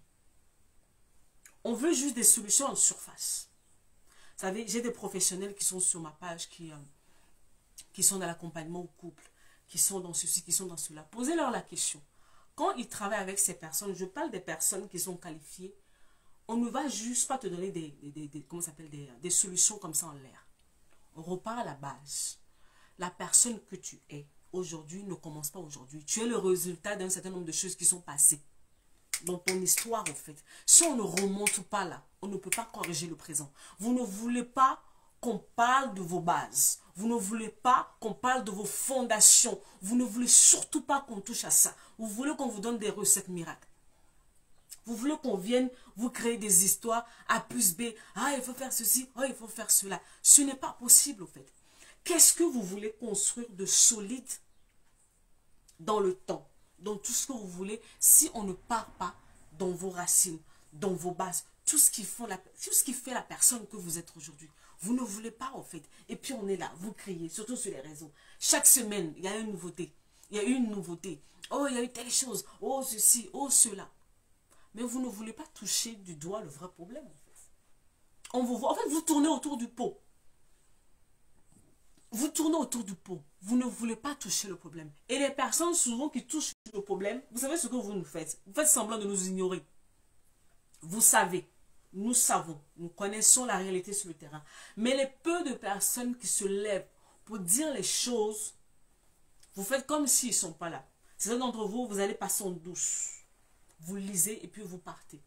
On veut juste des solutions en surface. Vous savez, j'ai des professionnels qui sont sur ma page, qui sont dans l'accompagnement au couple, qui sont dans ceci, qui sont dans cela. Posez-leur la question. Quand ils travaillent avec ces personnes, je parle des personnes qui sont qualifiées, on ne va juste pas te donner des solutions comme ça en l'air. On repart à la base. La personne que tu es aujourd'hui ne commence pas aujourd'hui. Tu es le résultat d'un certain nombre de choses qui sont passées dans ton histoire, en fait. Si on ne remonte pas là, on ne peut pas corriger le présent. Vous ne voulez pas qu'on parle de vos bases. Vous ne voulez pas qu'on parle de vos fondations. Vous ne voulez surtout pas qu'on touche à ça. Vous voulez qu'on vous donne des recettes miracles. Vous voulez qu'on vienne vous créer des histoires A plus B. Ah, il faut faire ceci. Ah, il faut faire cela. Ce n'est pas possible, en fait. Qu'est-ce que vous voulez construire de solide dans le temps, dans tout ce que vous voulez, si on ne part pas dans vos racines, dans vos bases, tout ce qui fait la personne que vous êtes aujourd'hui. Vous ne voulez pas, en fait. Et puis, on est là, vous criez, surtout sur les réseaux. Chaque semaine, il y a une nouveauté. Il y a une nouveauté. Oh, il y a eu telle chose. Oh, ceci, oh, cela. Mais vous ne voulez pas toucher du doigt le vrai problème, en fait. On vous voit, en fait, vous tournez autour du pot. Vous tournez autour du pot. Vous ne voulez pas toucher le problème. Et les personnes souvent qui touchent le problème, vous savez ce que vous nous faites? Vous faites semblant de nous ignorer. Vous savez, nous savons, nous connaissons la réalité sur le terrain. Mais les peu de personnes qui se lèvent pour dire les choses, vous faites comme s'ils ne sont pas là. Certains d'entre vous, vous allez passer en douce. Vous lisez et puis vous partez.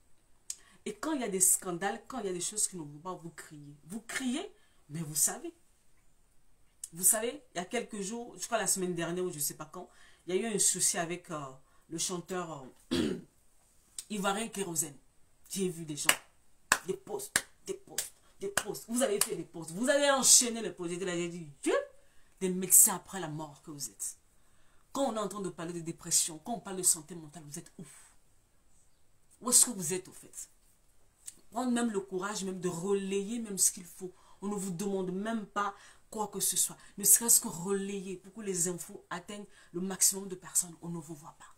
Et quand il y a des scandales, quand il y a des choses qui ne vont pas, vous criez. Vous criez, mais vous savez. Vous savez, il y a quelques jours, je crois la semaine dernière ou je ne sais pas quand, il y a eu un souci avec le chanteur Ivoirien kérosène. J'ai vu des gens, des postes, des postes, des postes. Vous avez fait des postes, vous avez enchaîné les postes. J'ai dit, Dieu, des médecins après la mort que vous êtes. Quand on est en train de parler de dépression, quand on parle de santé mentale, vous êtes ouf. Où est-ce que vous êtes au fait? Prendre même le courage même de relayer même ce qu'il faut. On ne vous demande même pas quoi que ce soit. Ne serait-ce que relayer pour que les infos atteignent le maximum de personnes. On ne vous voit pas.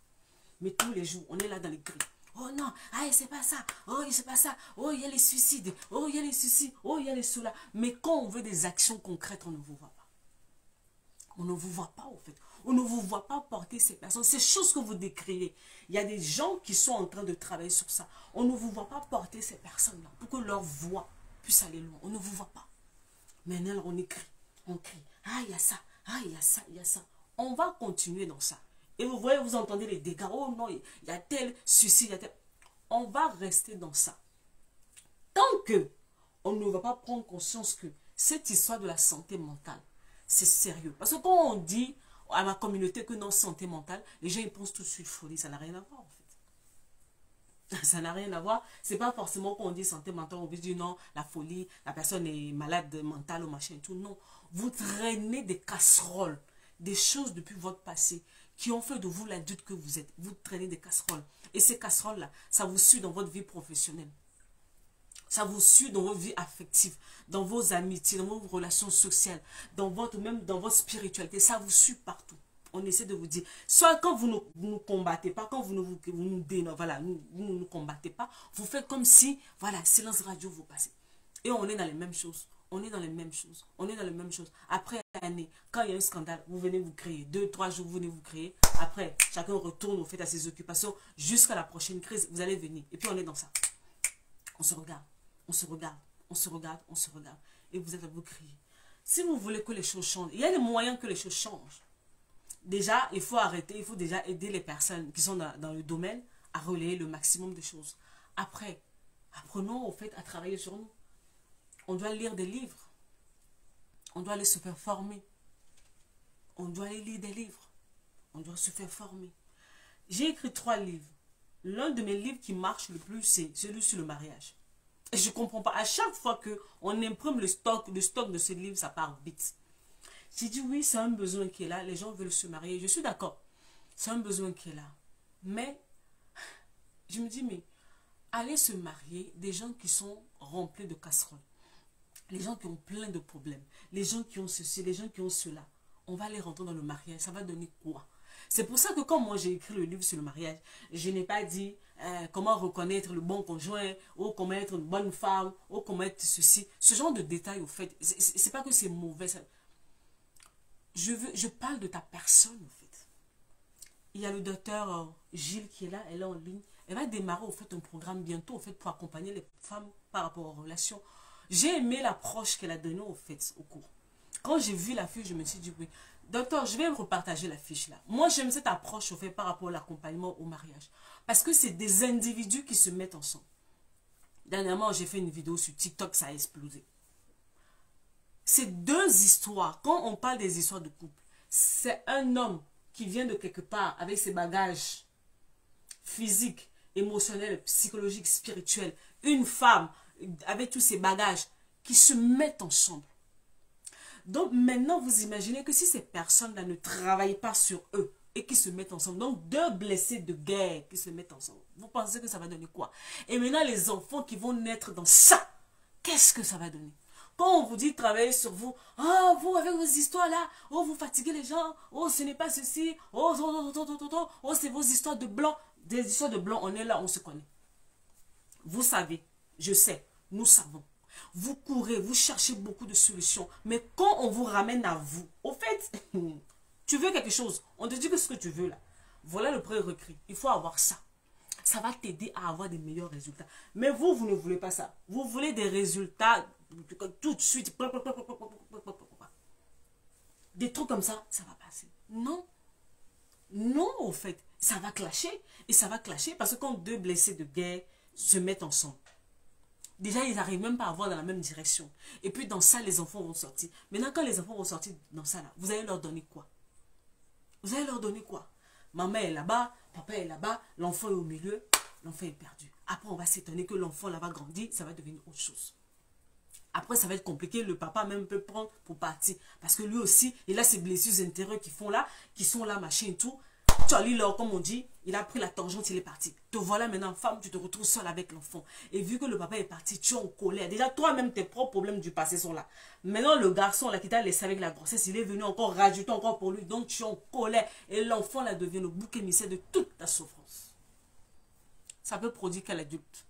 Mais tous les jours, on est là dans les cris. Oh non, ah, c'est pas ça. Oh, c'est pas ça. Oh, il y a les suicides. Oh, il y a les suicides. Oh, il y a les cela. Mais quand on veut des actions concrètes, on ne vous voit pas. On ne vous voit pas, au fait. On ne vous voit pas porter ces personnes. Ces choses que vous décrivez. Il y a des gens qui sont en train de travailler sur ça. On ne vous voit pas porter ces personnes-là pour que leur voix puisse aller loin. On ne vous voit pas. Maintenant, on écrit. On crie. Ah, il y a ça. Ah, il y a ça. Il y a ça. On va continuer dans ça. Et vous voyez, vous entendez les dégâts. Oh non, il y a tel suicide. Il y a tel... On va rester dans ça. Tant que on ne va pas prendre conscience que cette histoire de la santé mentale, c'est sérieux. Parce que quand on dit à ma communauté que non, santé mentale, les gens ils pensent tout de suite folie. Ça n'a rien à voir en fait. Ça n'a rien à voir. C'est pas forcément quand on dit santé mentale, on veut dire non, la folie, la personne est malade mentale ou machin et tout. Non. Vous traînez des casseroles, des choses depuis votre passé qui ont fait de vous l'adulte que vous êtes. Vous traînez des casseroles. Et ces casseroles-là, ça vous suit dans votre vie professionnelle. Ça vous suit dans vos vies affectives, dans vos amitiés, dans vos relations sociales, même dans votre spiritualité. Ça vous suit partout. On essaie de vous dire, soit quand vous ne nous combattez pas, quand vous nous combattez pas, vous faites comme si, voilà, silence radio vous passez. Et on est dans les mêmes choses. On est dans les mêmes choses. On est dans les mêmes choses. Après l'année, quand il y a un scandale, vous venez vous créer. 2, 3 jours, vous venez vous créer. Après, chacun retourne au fait à ses occupations. Jusqu'à la prochaine crise, vous allez venir. Et puis on est dans ça. On se regarde. On se regarde, on se regarde, on se regarde. Et vous êtes à vous crier. Si vous voulez que les choses changent, il y a des moyens que les choses changent. Déjà, il faut arrêter, il faut déjà aider les personnes qui sont dans le domaine à relayer le maximum de choses. Après, apprenons au fait à travailler sur nous. On doit lire des livres. On doit aller se faire former. On doit aller lire des livres. On doit se faire former. J'ai écrit 3 livres. L'un de mes livres qui marche le plus, c'est celui sur le mariage. Et je ne comprends pas. À chaque fois qu'on imprime le stock de ce livre, ça part vite. J'ai dit oui, c'est un besoin qui est là. Les gens veulent se marier. Je suis d'accord. C'est un besoin qui est là. Mais, je me dis, mais allez se marier des gens qui sont remplis de casseroles. Les gens qui ont plein de problèmes. Les gens qui ont ceci, les gens qui ont cela. On va les rentrer dans le mariage. Ça va donner quoi? C'est pour ça que quand moi j'ai écrit le livre sur le mariage, je n'ai pas dit comment reconnaître le bon conjoint, ou comment être une bonne femme, ou comment être ceci. Ce genre de détails, au fait, c'est pas que c'est mauvais. Je parle de ta personne, au fait. Il y a le docteur Gilles qui est là, elle est en ligne. Elle va démarrer, au fait, un programme bientôt, au fait, pour accompagner les femmes par rapport aux relations. J'ai aimé l'approche qu'elle a donnée, au fait, au cours. Quand j'ai vu la fiche, je me suis dit, oui, docteur, je vais repartager la fiche là. Moi, j'aime cette approche au fait par rapport à l'accompagnement au mariage. Parce que c'est des individus qui se mettent ensemble. Dernièrement, j'ai fait une vidéo sur TikTok, ça a explosé. C'est 2 histoires. Quand on parle des histoires de couple, c'est un homme qui vient de quelque part avec ses bagages physiques, émotionnels, psychologiques, spirituels. Une femme avec tous ses bagages qui se mettent ensemble. Donc maintenant, vous imaginez que si ces personnes-là ne travaillent pas sur eux et qui se mettent ensemble, donc 2 blessés de guerre qui se mettent ensemble, vous pensez que ça va donner quoi? Et maintenant, les enfants qui vont naître dans ça, qu'est-ce que ça va donner? Quand on vous dit travailler sur vous, oh, vous avec vos histoires-là, oh, vous fatiguez les gens, oh, ce n'est pas ceci, oh, c'est vos histoires de blanc. Des histoires de blanc, on est là, on se connaît. Vous savez, je sais, nous savons. Vous courez, vous cherchez beaucoup de solutions. Mais quand on vous ramène à vous, au fait, tu veux quelque chose. On te dit que ce que tu veux là. Voilà le prérequis. Il faut avoir ça. Ça va t'aider à avoir des meilleurs résultats. Mais vous, vous ne voulez pas ça. Vous voulez des résultats tout de suite. Des trucs comme ça, ça va passer. Non. Non, au fait. Ça va clasher. Et ça va clasher parce que quand 2 blessés de guerre se mettent ensemble, déjà, ils n'arrivent même pas à voir dans la même direction. Et puis, dans ça, les enfants vont sortir. Maintenant, quand les enfants vont sortir dans ça, là, vous allez leur donner quoi? Vous allez leur donner quoi? Maman est là-bas, papa est là-bas, l'enfant est au milieu. l'enfant est perdu. Après, on va s'étonner que l'enfant là va grandir, ça va devenir autre chose. Après, ça va être compliqué. Le papa même peut prendre pour partir. Parce que lui aussi, il a ses blessures intérieures qui sont là, machin et tout. Tu as lu là, comme on dit, il a pris la tangente, il est parti. Te voilà maintenant, femme, tu te retrouves seule avec l'enfant. Et vu que le papa est parti, tu es en colère. Déjà, toi-même, tes propres problèmes du passé sont là. Maintenant, le garçon là qui t'a laissé avec la grossesse, il est venu encore rajouter encore pour lui. Donc, tu es en colère. Et l'enfant là devient le bouc émissaire de toute ta souffrance. Ça peut produire quel adulte?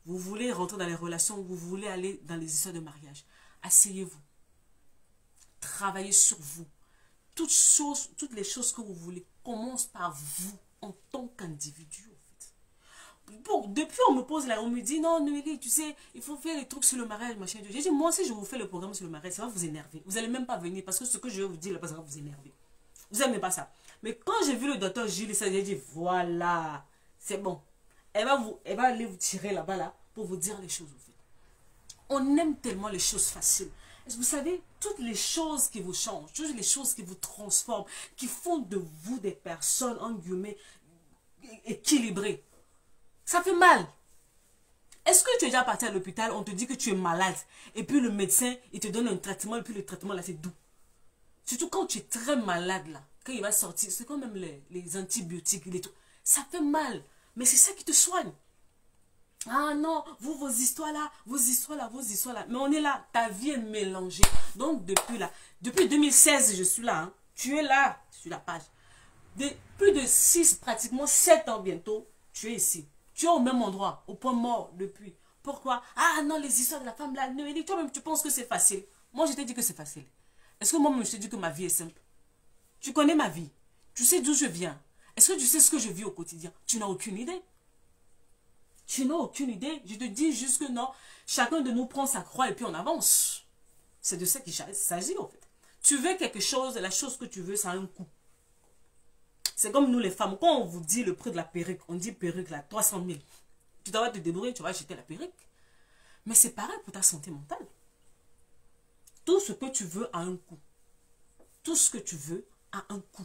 Vous voulez rentrer dans les relations, vous voulez aller dans les histoires de mariage. Asseyez-vous. Travaillez sur vous. Toutes les choses que vous voulez commencent par vous en tant qu'individu. En fait. Bon, depuis on me pose là, on me dit non, Noélie, tu sais, il faut faire les trucs sur le mariage, machin. J'ai dit, moi si je vous fais le programme sur le mariage, ça va vous énerver. Vous n'allez même pas venir parce que ce que je vais vous dire là, ça va vous énerver. Vous n'aimez pas ça. Mais quand j'ai vu le docteur Gilles, j'ai dit, voilà, c'est bon. Elle va aller vous tirer là-bas là pour vous dire les choses en fait. On aime tellement les choses faciles. Vous savez, toutes les choses qui vous changent, toutes les choses qui vous transforment, qui font de vous des personnes, en guillemets, équilibrées. Ça fait mal. Est-ce que tu es déjà parti à l'hôpital, on te dit que tu es malade, et puis le médecin, il te donne un traitement, et puis le traitement là, c'est doux. Surtout quand tu es très malade là, quand il va sortir, c'est quand même les antibiotiques, les trucs. Ça fait mal, mais c'est ça qui te soigne. Ah non, vous, vos histoires là, vos histoires là, vos histoires là. Mais on est là, ta vie est mélangée. Donc depuis 2016, je suis là. Hein. Tu es là, sur la page. Plus de 6, pratiquement 7 ans bientôt, tu es ici. Tu es au même endroit, au point mort depuis. Pourquoi? Ah non, les histoires de la femme là, Noélie, toi-même tu penses que c'est facile. Moi je t'ai dit que c'est facile. Est-ce que moi-même je t'ai dit que ma vie est simple? Tu connais ma vie. Tu sais d'où je viens. Est-ce que tu sais ce que je vis au quotidien? Tu n'as aucune idée. Tu n'as aucune idée. Je te dis juste que non. Chacun de nous prend sa croix et puis on avance. C'est de ça qu'il s'agit en fait. Tu veux quelque chose, la chose que tu veux, ça a un coût. C'est comme nous les femmes. Quand on vous dit le prix de la perruque, on dit perruque là, 300 000. Tu dois te débrouiller, tu vas acheter la perruque. Mais c'est pareil pour ta santé mentale. Tout ce que tu veux a un coût. Tout ce que tu veux a un coût.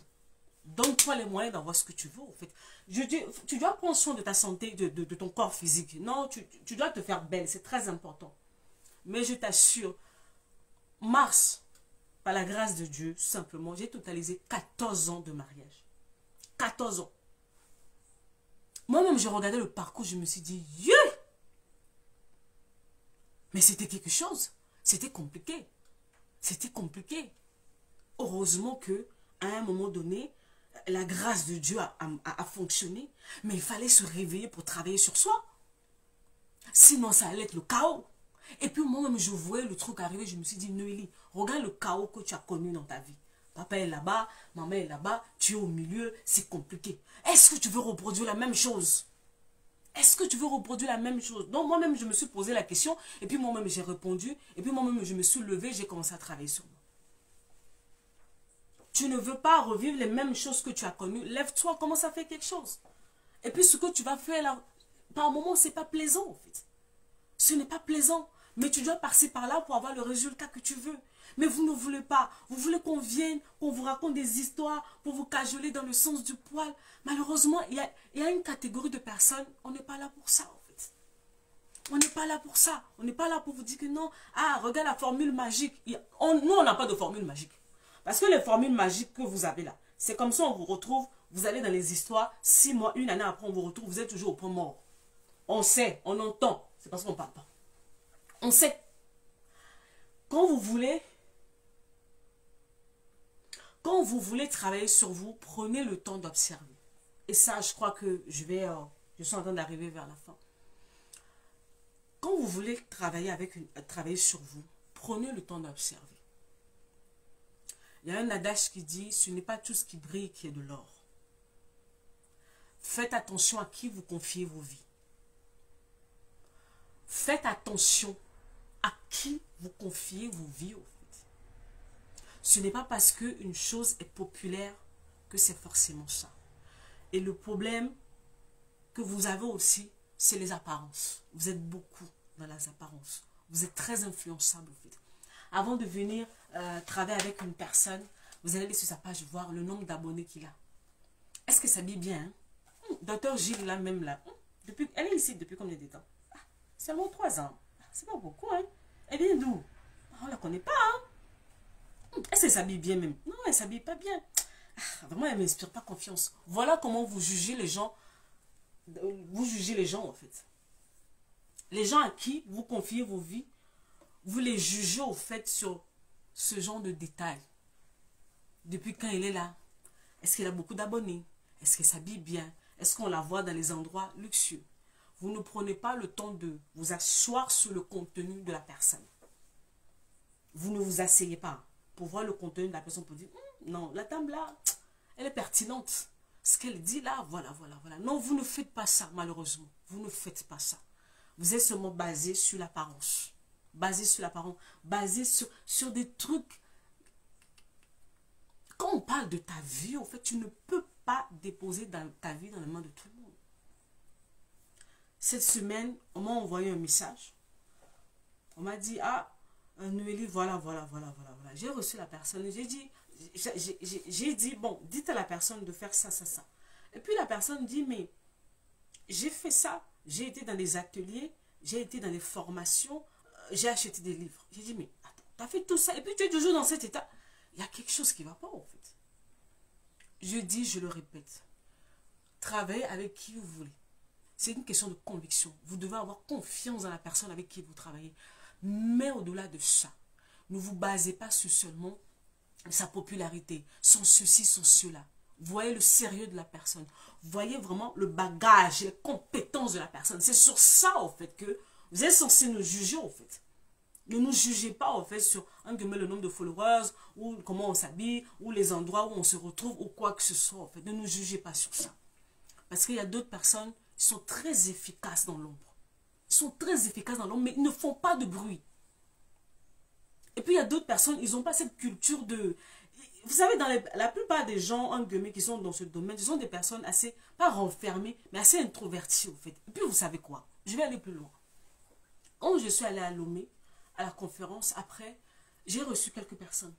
Donne-toi les moyens d'avoir ce que tu veux, en fait. Je dis, tu dois prendre soin de ta santé, de ton corps physique. Non, tu dois te faire belle, c'est très important. Mais je t'assure, mars, par la grâce de Dieu, tout simplement, j'ai totalisé 14 ans de mariage. 14 ans. Moi-même, je regardais le parcours, je me suis dit, yeah! Mais c'était quelque chose. C'était compliqué. C'était compliqué. Heureusement que, à un moment donné, la grâce de Dieu a fonctionné, mais il fallait se réveiller pour travailler sur soi. Sinon, ça allait être le chaos. Et puis moi-même, je voyais le truc arriver, je me suis dit, Noélie, regarde le chaos que tu as connu dans ta vie. Papa est là-bas, maman est là-bas, tu es au milieu, c'est compliqué. Est-ce que tu veux reproduire la même chose? Est-ce que tu veux reproduire la même chose? Donc moi-même, je me suis posé la question, et puis moi-même, j'ai répondu, et puis moi-même, je me suis levée, j'ai commencé à travailler sur moi. Tu ne veux pas revivre les mêmes choses que tu as connues. Lève-toi, commence à faire quelque chose. Et puis ce que tu vas faire là, par moment, ce n'est pas plaisant en fait. Ce n'est pas plaisant. Mais tu dois passer par là pour avoir le résultat que tu veux. Mais vous ne voulez pas. Vous voulez qu'on vienne, qu'on vous raconte des histoires pour vous cajoler dans le sens du poil. Malheureusement, il y a une catégorie de personnes, on n'est pas là pour ça en fait. On n'est pas là pour ça. On n'est pas là pour vous dire que non. Ah, regarde la formule magique. Nous, on n'a pas de formule magique. Parce que les formules magiques que vous avez là, c'est comme ça on vous retrouve, vous allez dans les histoires, 6 mois, une année après on vous retrouve, vous êtes toujours au point mort. On sait, on entend, c'est parce qu'on ne parle pas. On sait. Quand vous voulez travailler sur vous, prenez le temps d'observer. Et ça, je crois que je suis en train d'arriver vers la fin. Quand vous voulez travailler sur vous, prenez le temps d'observer. Il y a un adage qui dit, ce n'est pas tout ce qui brille qui est de l'or. Faites attention à qui vous confiez vos vies. Faites attention à qui vous confiez vos vies. En fait. Ce n'est pas parce qu'une chose est populaire que c'est forcément ça. Et le problème que vous avez aussi, c'est les apparences. Vous êtes beaucoup dans les apparences. Vous êtes très influençable en fait. Avant de venir travailler avec une personne, vous allez aller sur sa page voir le nombre d'abonnés qu'il a. Est-ce que ça s'habille bien? Hein? docteur Gilles, là même là, depuis, elle est ici depuis combien de temps? Ah, seulement 3 ans. C'est pas beaucoup, hein. Elle vient d'où? On la connaît pas, hein. Est-ce qu'elle s'habille bien même? Non, elle s'habille pas bien. Ah, vraiment, elle m'inspire pas confiance. Voilà comment vous jugez les gens. Vous jugez les gens, en fait. Les gens à qui vous confiez vos vies, vous les jugez, au fait, sur ce genre de détails. Depuis quand elle est là? Est-ce qu'elle a beaucoup d'abonnés? Est-ce qu'elle s'habille bien? Est-ce qu'on la voit dans les endroits luxueux? Vous ne prenez pas le temps de vous asseoir sur le contenu de la personne. Vous ne vous asseyez pas pour voir le contenu de la personne pour dire non, la dame là, elle est pertinente. Ce qu'elle dit là, voilà. Non, vous ne faites pas ça, malheureusement. Vous ne faites pas ça. Vous êtes seulement basé sur l'apparence. Basé sur l'apparence. Basé sur des trucs. Quand on parle de ta vie, en fait, tu ne peux pas déposer ta vie dans les mains de tout le monde. Cette semaine, on m'a envoyé un message. On m'a dit, ah, Noélie, voilà. J'ai reçu la personne. J'ai dit, bon, dites à la personne de faire ça. Et puis la personne dit, mais j'ai fait ça. J'ai été dans des ateliers, j'ai été dans des formations, j'ai acheté des livres. J'ai dit, mais attends, tu as fait tout ça et puis tu es toujours dans cet état. Il y a quelque chose qui ne va pas, en fait. Je dis, je le répète, travaillez avec qui vous voulez. C'est une question de conviction. Vous devez avoir confiance dans la personne avec qui vous travaillez. Mais au-delà de ça, ne vous basez pas sur seulement sa popularité, son ceci, son cela. Voyez le sérieux de la personne. Voyez vraiment le bagage, les compétences de la personne. C'est sur ça, en fait, que vous êtes censé nous juger, en fait. Ne nous jugez pas, en fait, sur le nombre de followers, ou comment on s'habille, ou les endroits où on se retrouve, ou quoi que ce soit, en fait. Ne nous jugez pas sur ça. Parce qu'il y a d'autres personnes qui sont très efficaces dans l'ombre. Ils sont très efficaces dans l'ombre, mais ils ne font pas de bruit. Et puis, il y a d'autres personnes, ils n'ont pas cette culture de... Vous savez, dans la plupart des gens, qui sont dans ce domaine, ce sont des personnes assez, pas renfermées, mais assez introverties, en fait. Et puis, vous savez quoi? Je vais aller plus loin. Quand je suis allée à Lomé, à la conférence, après, j'ai reçu quelques personnes.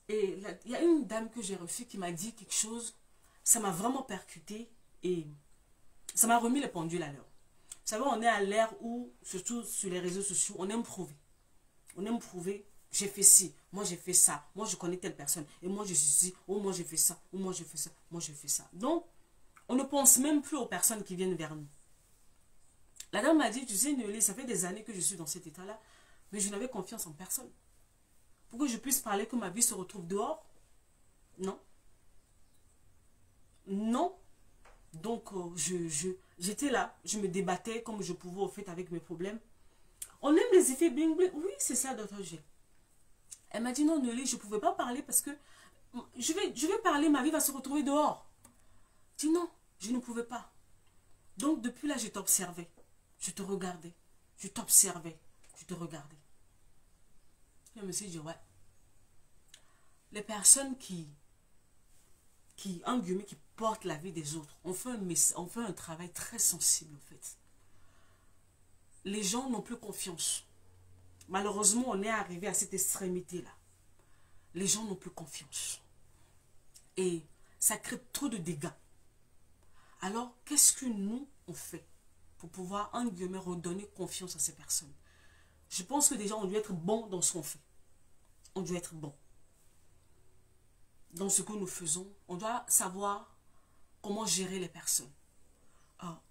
Et il y a une dame que j'ai reçue qui m'a dit quelque chose, ça m'a vraiment percuté et ça m'a remis les pendules à l'heure. Vous savez, on est à l'ère où, surtout sur les réseaux sociaux, on aime prouver. On aime prouver, j'ai fait ci, moi j'ai fait ça, moi je connais telle personne, et moi je suis ci, oh moi j'ai fait ça, ou moi j'ai fait ça, moi j'ai fait ça. Donc, on ne pense même plus aux personnes qui viennent vers nous. La dame m'a dit, tu sais Noélie, ça fait des années que je suis dans cet état-là, mais je n'avais confiance en personne. Pour que je puisse parler que ma vie se retrouve dehors? Non. Non. Donc, j'étais là, je me débattais comme je pouvais au fait avec mes problèmes. On aime les effets bling bling. Oui, c'est ça, Dr. G. Elle m'a dit, non, Noélie, je ne pouvais pas parler parce que je vais parler, ma vie va se retrouver dehors. Je dis non, je ne pouvais pas. Donc, depuis là, je t'observais. Je te regardais. Je t'observais. Je te regardais. Je me suis dit, ouais. Les personnes qui portent la vie des autres, on fait un travail très sensible, en fait. Les gens n'ont plus confiance. Malheureusement, on est arrivé à cette extrémité-là. Les gens n'ont plus confiance. Et ça crée trop de dégâts. Alors, qu'est-ce que nous, on fait pour pouvoir, redonner confiance à ces personnes? Je pense que déjà, on doit être bon dans ce qu'on fait. On doit être bon dans ce que nous faisons. On doit savoir comment gérer les personnes. Alors,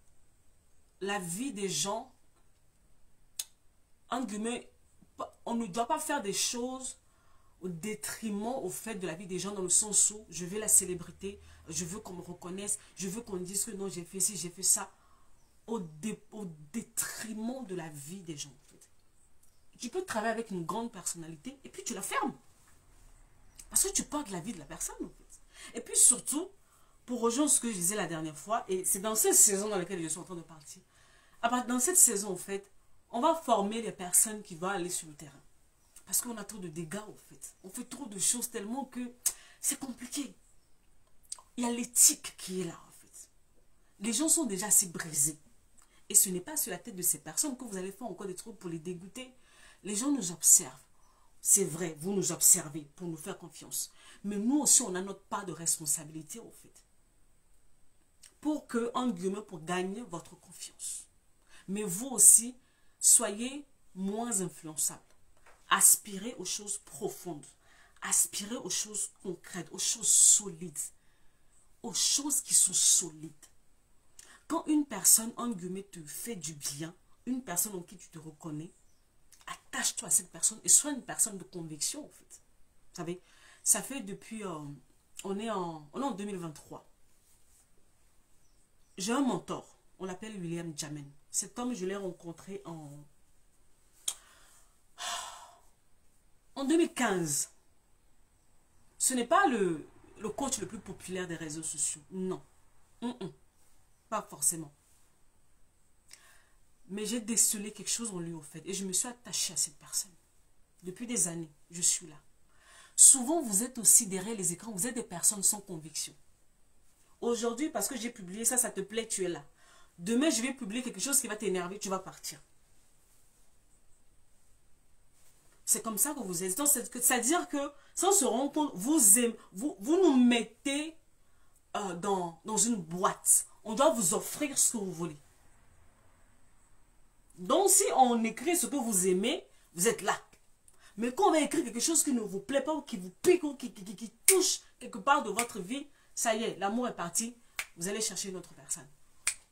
la vie des gens, on ne doit pas faire des choses au détriment au fait de la vie des gens, dans le sens où je veux la célébrité, je veux qu'on me reconnaisse, je veux qu'on dise que non, j'ai fait ci, j'ai fait ça, au détriment de la vie des gens, en fait. Tu peux travailler avec une grande personnalité et puis tu la fermes. Parce que tu portes la vie de la personne, en fait. Et puis surtout, pour rejoindre ce que je disais la dernière fois, et c'est dans cette saison dans laquelle je suis en train de partir, dans cette saison, en fait, on va former les personnes qui vont aller sur le terrain. Parce qu'on a trop de dégâts, en fait. On fait trop de choses tellement que c'est compliqué. Il y a l'éthique qui est là, en fait. Les gens sont déjà assez brisés. Et ce n'est pas sur la tête de ces personnes que vous allez faire encore des trucs pour les dégoûter. Les gens nous observent. C'est vrai, vous nous observez pour nous faire confiance. Mais nous aussi, on a notre part de responsabilité, en fait. pour que, en guillemets, pour gagner votre confiance. Mais vous aussi, soyez moins influençable. Aspirez aux choses profondes. Aspirez aux choses concrètes, aux choses solides. Aux choses qui sont solides. Quand une personne, en guillemets, te fait du bien, une personne en qui tu te reconnais, attache-toi à cette personne et sois une personne de conviction, en fait. Vous savez, ça fait depuis... on est en 2023. J'ai un mentor. On l'appelle William Jamen. Cet homme, je l'ai rencontré en 2015. Ce n'est pas le coach le plus populaire des réseaux sociaux. Non. Pas forcément. Mais j'ai décelé quelque chose en lui, au fait. Et je me suis attachée à cette personne. Depuis des années, je suis là. Souvent, vous êtes aussi derrière les écrans. Vous êtes des personnes sans conviction. Aujourd'hui, parce que j'ai publié ça, ça te plaît, tu es là. Demain, je vais publier quelque chose qui va t'énerver, tu vas partir. C'est comme ça que vous êtes. C'est-à-dire que, sans se rendre compte, vous nous mettez dans une boîte. On doit vous offrir ce que vous voulez. Donc, si on écrit ce que vous aimez, vous êtes là. Mais quand on va écrire quelque chose qui ne vous plaît pas, ou qui vous pique, ou qui touche quelque part de votre vie, ça y est, l'amour est parti. Vous allez chercher une autre personne.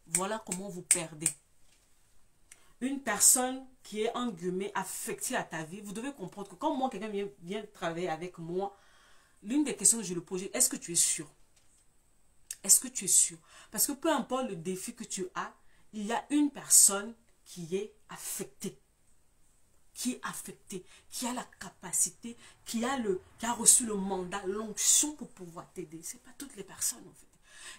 Voilà comment vous perdez. Une personne qui est, en guillemets, affectée à ta vie, vous devez comprendre que quand moi, quelqu'un vient travailler avec moi, l'une des questions que je lui pose, est-ce que tu es sûr? Est-ce que tu es sûr? Parce que peu importe le défi que tu as, il y a une personne qui est affectée. Qui a la capacité, qui a reçu le mandat, l'onction pour pouvoir t'aider. Ce n'est pas toutes les personnes, en fait.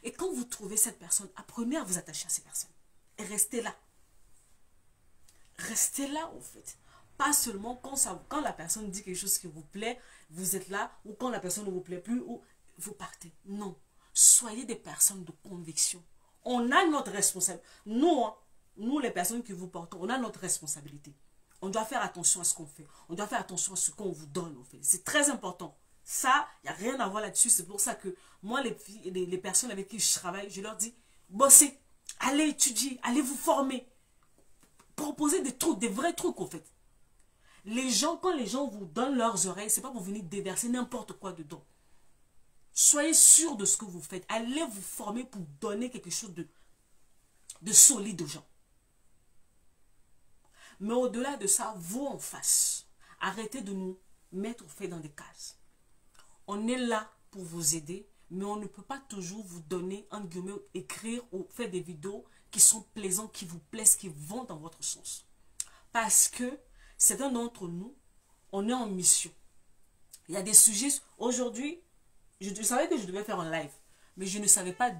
Et quand vous trouvez cette personne, apprenez à vous attacher à ces personnes. Et restez là. Restez là, en fait. Pas seulement quand la personne dit quelque chose qui vous plaît, vous êtes là, ou quand la personne ne vous plaît plus, ou vous partez. Non. Soyez des personnes de conviction. On a notre responsabilité. Nous, les personnes qui vous portons, on a notre responsabilité. On doit faire attention à ce qu'on fait. On doit faire attention à ce qu'on vous donne, en fait. C'est très important. Ça, il n'y a rien à voir là-dessus. C'est pour ça que moi, les personnes avec qui je travaille, je leur dis, bossez, allez étudier, allez vous former. Proposez des trucs, des vrais trucs, en fait. Les gens, quand les gens vous donnent leurs oreilles, c'est pas pour venir déverser n'importe quoi dedans. Soyez sûr de ce que vous faites. Allez vous former pour donner quelque chose de solide aux gens. Mais au-delà de ça, vous en face, arrêtez de nous mettre au fait dans des cases. On est là pour vous aider, mais on ne peut pas toujours vous donner, en guillemets, écrire ou faire des vidéos qui sont plaisantes, qui vous plaisent, qui vont dans votre sens. Parce que certains d'entre nous, on est en mission. Il y a des sujets, aujourd'hui, je savais que je devais faire un live, mais je ne savais pas,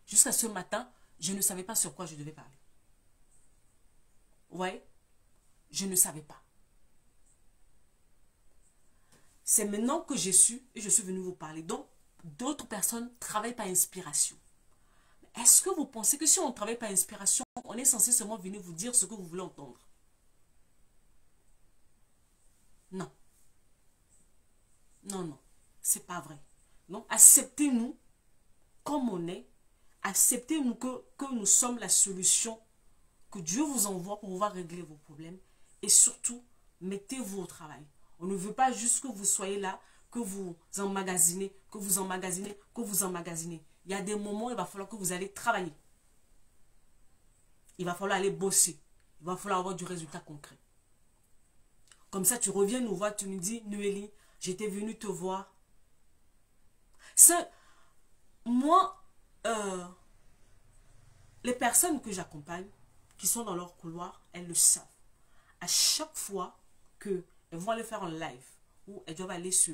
jusqu'à ce matin, je ne savais pas sur quoi je devais parler. Ouais. Je ne savais pas. C'est maintenant que j'ai su et je suis venue vous parler. Donc, d'autres personnes travaillent par inspiration. Est-ce que vous pensez que si on travaille par inspiration, on est censé seulement venir vous dire ce que vous voulez entendre? Non. Non, non. C'est pas vrai. Donc, acceptez-nous comme on est. Acceptez-nous que nous sommes la solution que Dieu vous envoie pour pouvoir régler vos problèmes. Et surtout, mettez-vous au travail. On ne veut pas juste que vous soyez là, que vous emmagasinez, que vous emmagasinez, que vous emmagasinez. Il y a des moments où il va falloir que vous allez travailler. Il va falloir aller bosser. Il va falloir avoir du résultat concret. Comme ça, tu reviens nous voir, tu nous dis, Noélie, j'étais venue te voir. Moi, les personnes que j'accompagne, qui sont dans leur couloir, elles le savent. À chaque fois qu'elles vont aller faire un live ou elles doivent aller se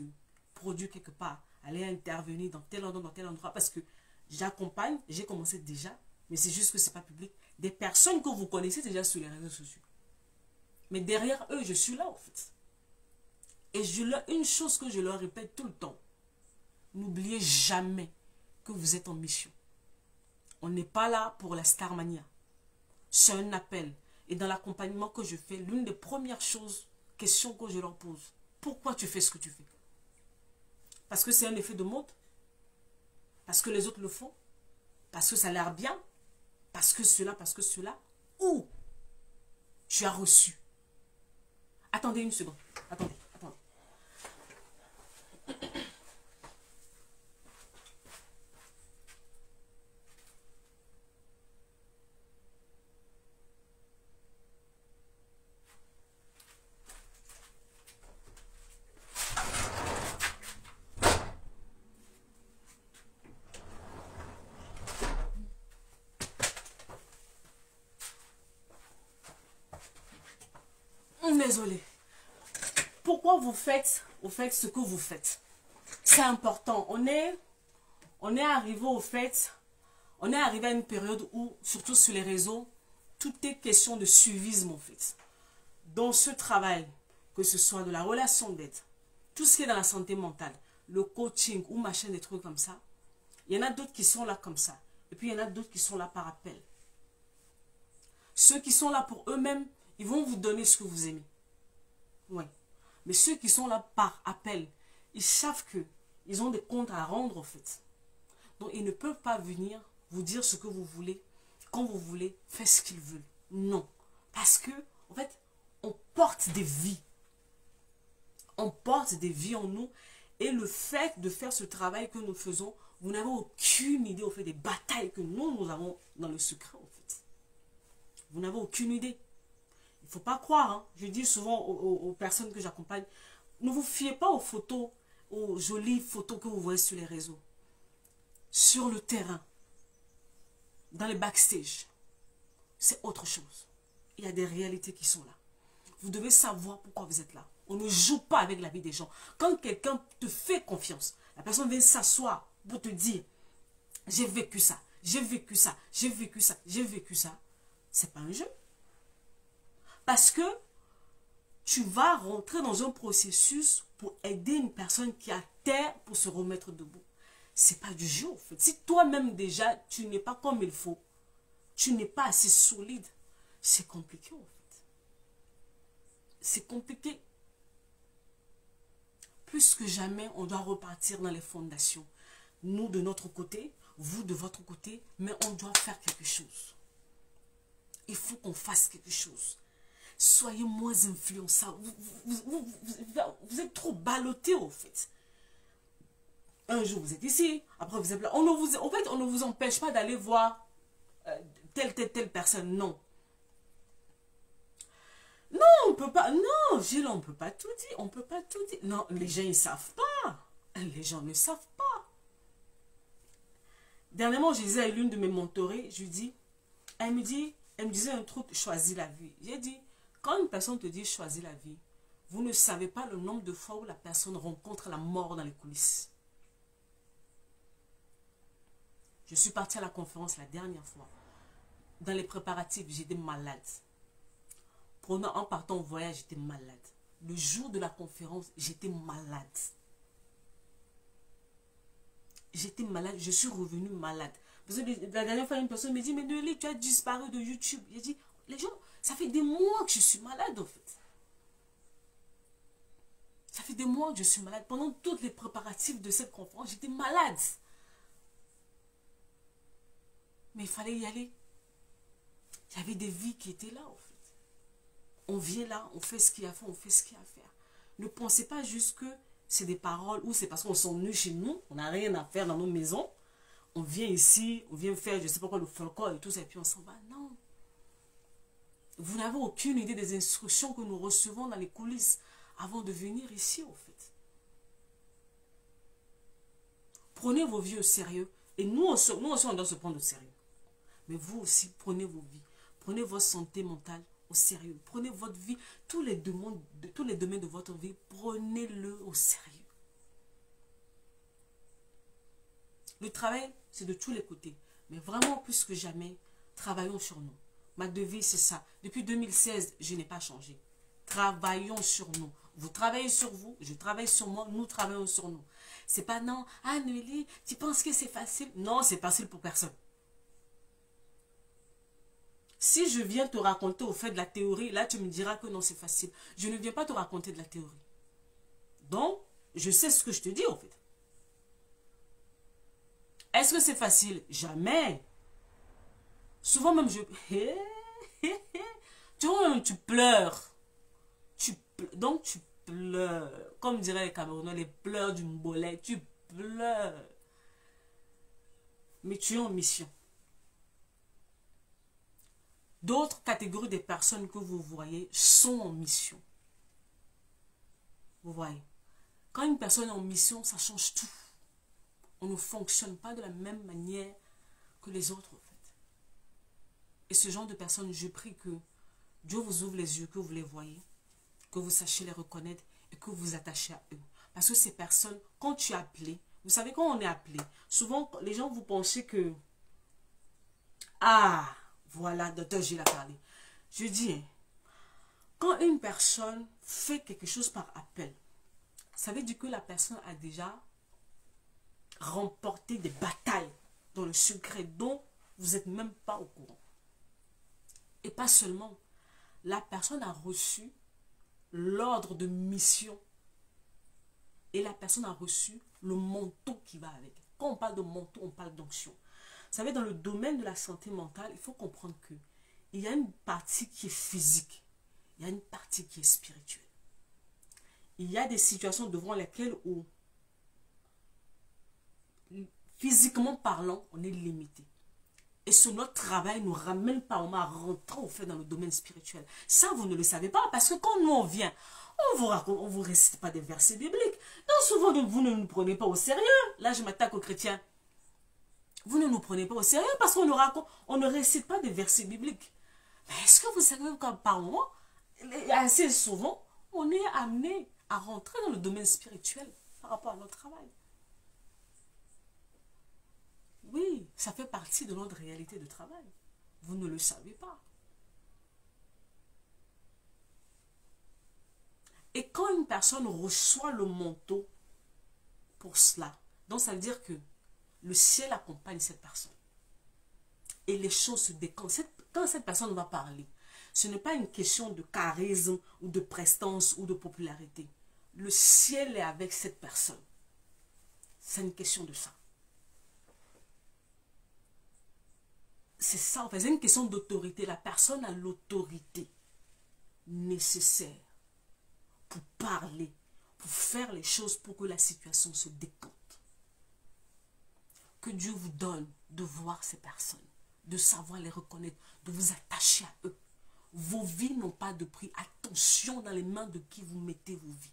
produire quelque part, aller intervenir dans tel endroit, parce que j'accompagne, j'ai commencé déjà, mais c'est juste que ce n'est pas public, des personnes que vous connaissez déjà sur les réseaux sociaux. Mais derrière eux, je suis là en fait. Et une chose que je leur répète tout le temps, n'oubliez jamais que vous êtes en mission. On n'est pas là pour la starmania. C'est un appel. Et dans l'accompagnement que je fais, l'une des premières questions que je leur pose, pourquoi tu fais ce que tu fais? Parce que c'est un effet de mode? Parce que les autres le font? parce que ça a l'air bien, parce que cela, ou tu as reçu. Attendez une seconde. Attendez. Désolée. Pourquoi vous faites ce que vous faites? C'est important. On est arrivé au fait, on est arrivé à une période où, surtout sur les réseaux, tout est question de suivisme en fait. Dans ce travail, que ce soit de la relation d'aide, tout ce qui est dans la santé mentale, le coaching ou machin, des trucs comme ça, il y en a d'autres qui sont là comme ça. Et puis il y en a d'autres qui sont là par appel. Ceux qui sont là pour eux-mêmes, ils vont vous donner ce que vous aimez. Oui. Mais ceux qui sont là par appel, ils savent qu'ils ont des comptes à rendre en fait. Donc ils ne peuvent pas venir vous dire ce que vous voulez, quand vous voulez, faire ce qu'ils veulent. Non. Parce que, en fait, on porte des vies. On porte des vies en nous. Et le fait de faire ce travail que nous faisons, vous n'avez aucune idée, au fait, des batailles que nous avons dans le secret, en fait. Vous n'avez aucune idée. Il ne faut pas croire, hein. Je dis souvent aux personnes que j'accompagne, ne vous fiez pas aux photos, aux jolies photos que vous voyez sur les réseaux. Sur le terrain, dans les backstage, c'est autre chose. Il y a des réalités qui sont là. Vous devez savoir pourquoi vous êtes là. On ne joue pas avec la vie des gens. Quand quelqu'un te fait confiance, la personne vient s'asseoir pour te dire, j'ai vécu ça, j'ai vécu ça, j'ai vécu ça, j'ai vécu ça. C'est pas un jeu. Parce que tu vas rentrer dans un processus pour aider une personne qui est à terre pour se remettre debout. C'est pas du jeu en fait. Si toi-même déjà, tu n'es pas comme il faut, tu n'es pas assez solide, c'est compliqué en fait. C'est compliqué. Plus que jamais, on doit repartir dans les fondations. Nous de notre côté, vous de votre côté, mais on doit faire quelque chose. Il faut qu'on fasse quelque chose. Soyez moins influençables. Vous êtes trop ballottés en fait. Un jour vous êtes ici, après vous êtes là. En fait, on ne vous empêche pas d'aller voir telle personne. Non. Non, on peut pas. Non, Gilles, on peut pas tout dire. On peut pas tout dire. Non, les gens, ils savent pas. Les gens ne savent pas. Dernièrement, je disais à l'une de mes mentorées, je lui dis, elle me disait un truc, choisis la vie. J'ai dit, quand une personne te dit choisis la vie, vous ne savez pas le nombre de fois où la personne rencontre la mort dans les coulisses. Je suis partie à la conférence la dernière fois. Dans les préparatifs, j'étais malade. En partant au voyage, j'étais malade. Le jour de la conférence, j'étais malade. J'étais malade, je suis revenue malade. Parce que la dernière fois, une personne me dit, mais Noélie, tu as disparu de YouTube. J'ai dit, les gens, ça fait des mois que je suis malade en fait. Ça fait des mois que je suis malade. Pendant tous les préparatifs de cette conférence, j'étais malade. Mais il fallait y aller. Il y avait des vies qui étaient là en fait. On vient là, on fait ce qu'il y a à faire, on fait ce qu'il y a à faire. Ne pensez pas juste que c'est des paroles ou c'est parce qu'on s'ennuie chez nous, on n'a rien à faire dans nos maisons. On vient ici, on vient faire, je ne sais pas quoi, le folklore et tout ça, et puis on s'en va. Non. Vous n'avez aucune idée des instructions que nous recevons dans les coulisses avant de venir ici, en fait. Prenez vos vies au sérieux. Et nous aussi, on doit se prendre au sérieux. Mais vous aussi, prenez vos vies. Prenez votre santé mentale au sérieux. Prenez votre vie, tous les domaines de votre vie, prenez-le au sérieux. Le travail, c'est de tous les côtés. Mais vraiment, plus que jamais, travaillons sur nous. Ma devise, c'est ça. Depuis 2016, je n'ai pas changé. Travaillons sur nous. Vous travaillez sur vous, je travaille sur moi, nous travaillons sur nous. C'est pas non, ah Noélie, tu penses que c'est facile? Non, c'est facile pour personne. Si je viens te raconter au fait de la théorie, là tu me diras que non, c'est facile. Je ne viens pas te raconter de la théorie. Donc, je sais ce que je te dis en fait. Est-ce que c'est facile? Jamais. Souvent même, tu vois, tu pleures. Donc, tu pleures. Comme diraient les Camerounais, les pleurs du Mbolais. Tu pleures. Mais tu es en mission. D'autres catégories de personnes que vous voyez sont en mission. Vous voyez. Quand une personne est en mission, ça change tout. On ne fonctionne pas de la même manière que les autres, en fait. Et ce genre de personnes, je prie que Dieu vous ouvre les yeux, que vous les voyez, que vous sachiez les reconnaître et que vous vous attachez à eux. Parce que ces personnes, quand tu es appelé, vous savez, quand on est appelé, souvent, les gens, vous pensez que, ah, voilà, docteur Gilles a parlé. Je dis, hein, quand une personne fait quelque chose par appel, ça veut dire que la personne a déjà remporté des batailles dans le secret dont vous n'êtes même pas au courant. Et pas seulement, la personne a reçu l'ordre de mission et la personne a reçu le manteau qui va avec. Quand on parle de manteau, on parle d'onction. Vous savez, dans le domaine de la santé mentale, il faut comprendre que il y a une partie qui est physique, il y a une partie qui est spirituelle. Il y a des situations devant lesquelles, physiquement parlant, on est limité. Et ce notre travail nous ramène par moment à rentrer au fait dans le domaine spirituel. Ça, vous ne le savez pas, parce que quand nous on vient, on vous récite pas des versets bibliques. Donc souvent, vous ne nous prenez pas au sérieux. Là, je m'attaque aux chrétiens. Vous ne nous prenez pas au sérieux parce qu'on ne récite pas des versets bibliques. Mais est-que vous savez que par moment, assez souvent, on est amené à rentrer dans le domaine spirituel par rapport à notre travail? Oui, ça fait partie de notre réalité de travail. Vous ne le savez pas. Et quand une personne reçoit le manteau pour cela, donc ça veut dire que le ciel accompagne cette personne. Et les choses se décantent. Quand cette personne va parler, ce n'est pas une question de charisme ou de prestance ou de popularité. Le ciel est avec cette personne. C'est une question de ça. C'est ça, en fait, c'est une question d'autorité. La personne a l'autorité nécessaire pour parler, pour faire les choses pour que la situation se décante. Que Dieu vous donne de voir ces personnes, de savoir les reconnaître, de vous attacher à eux. Vos vies n'ont pas de prix. Attention dans les mains de qui vous mettez vos vies.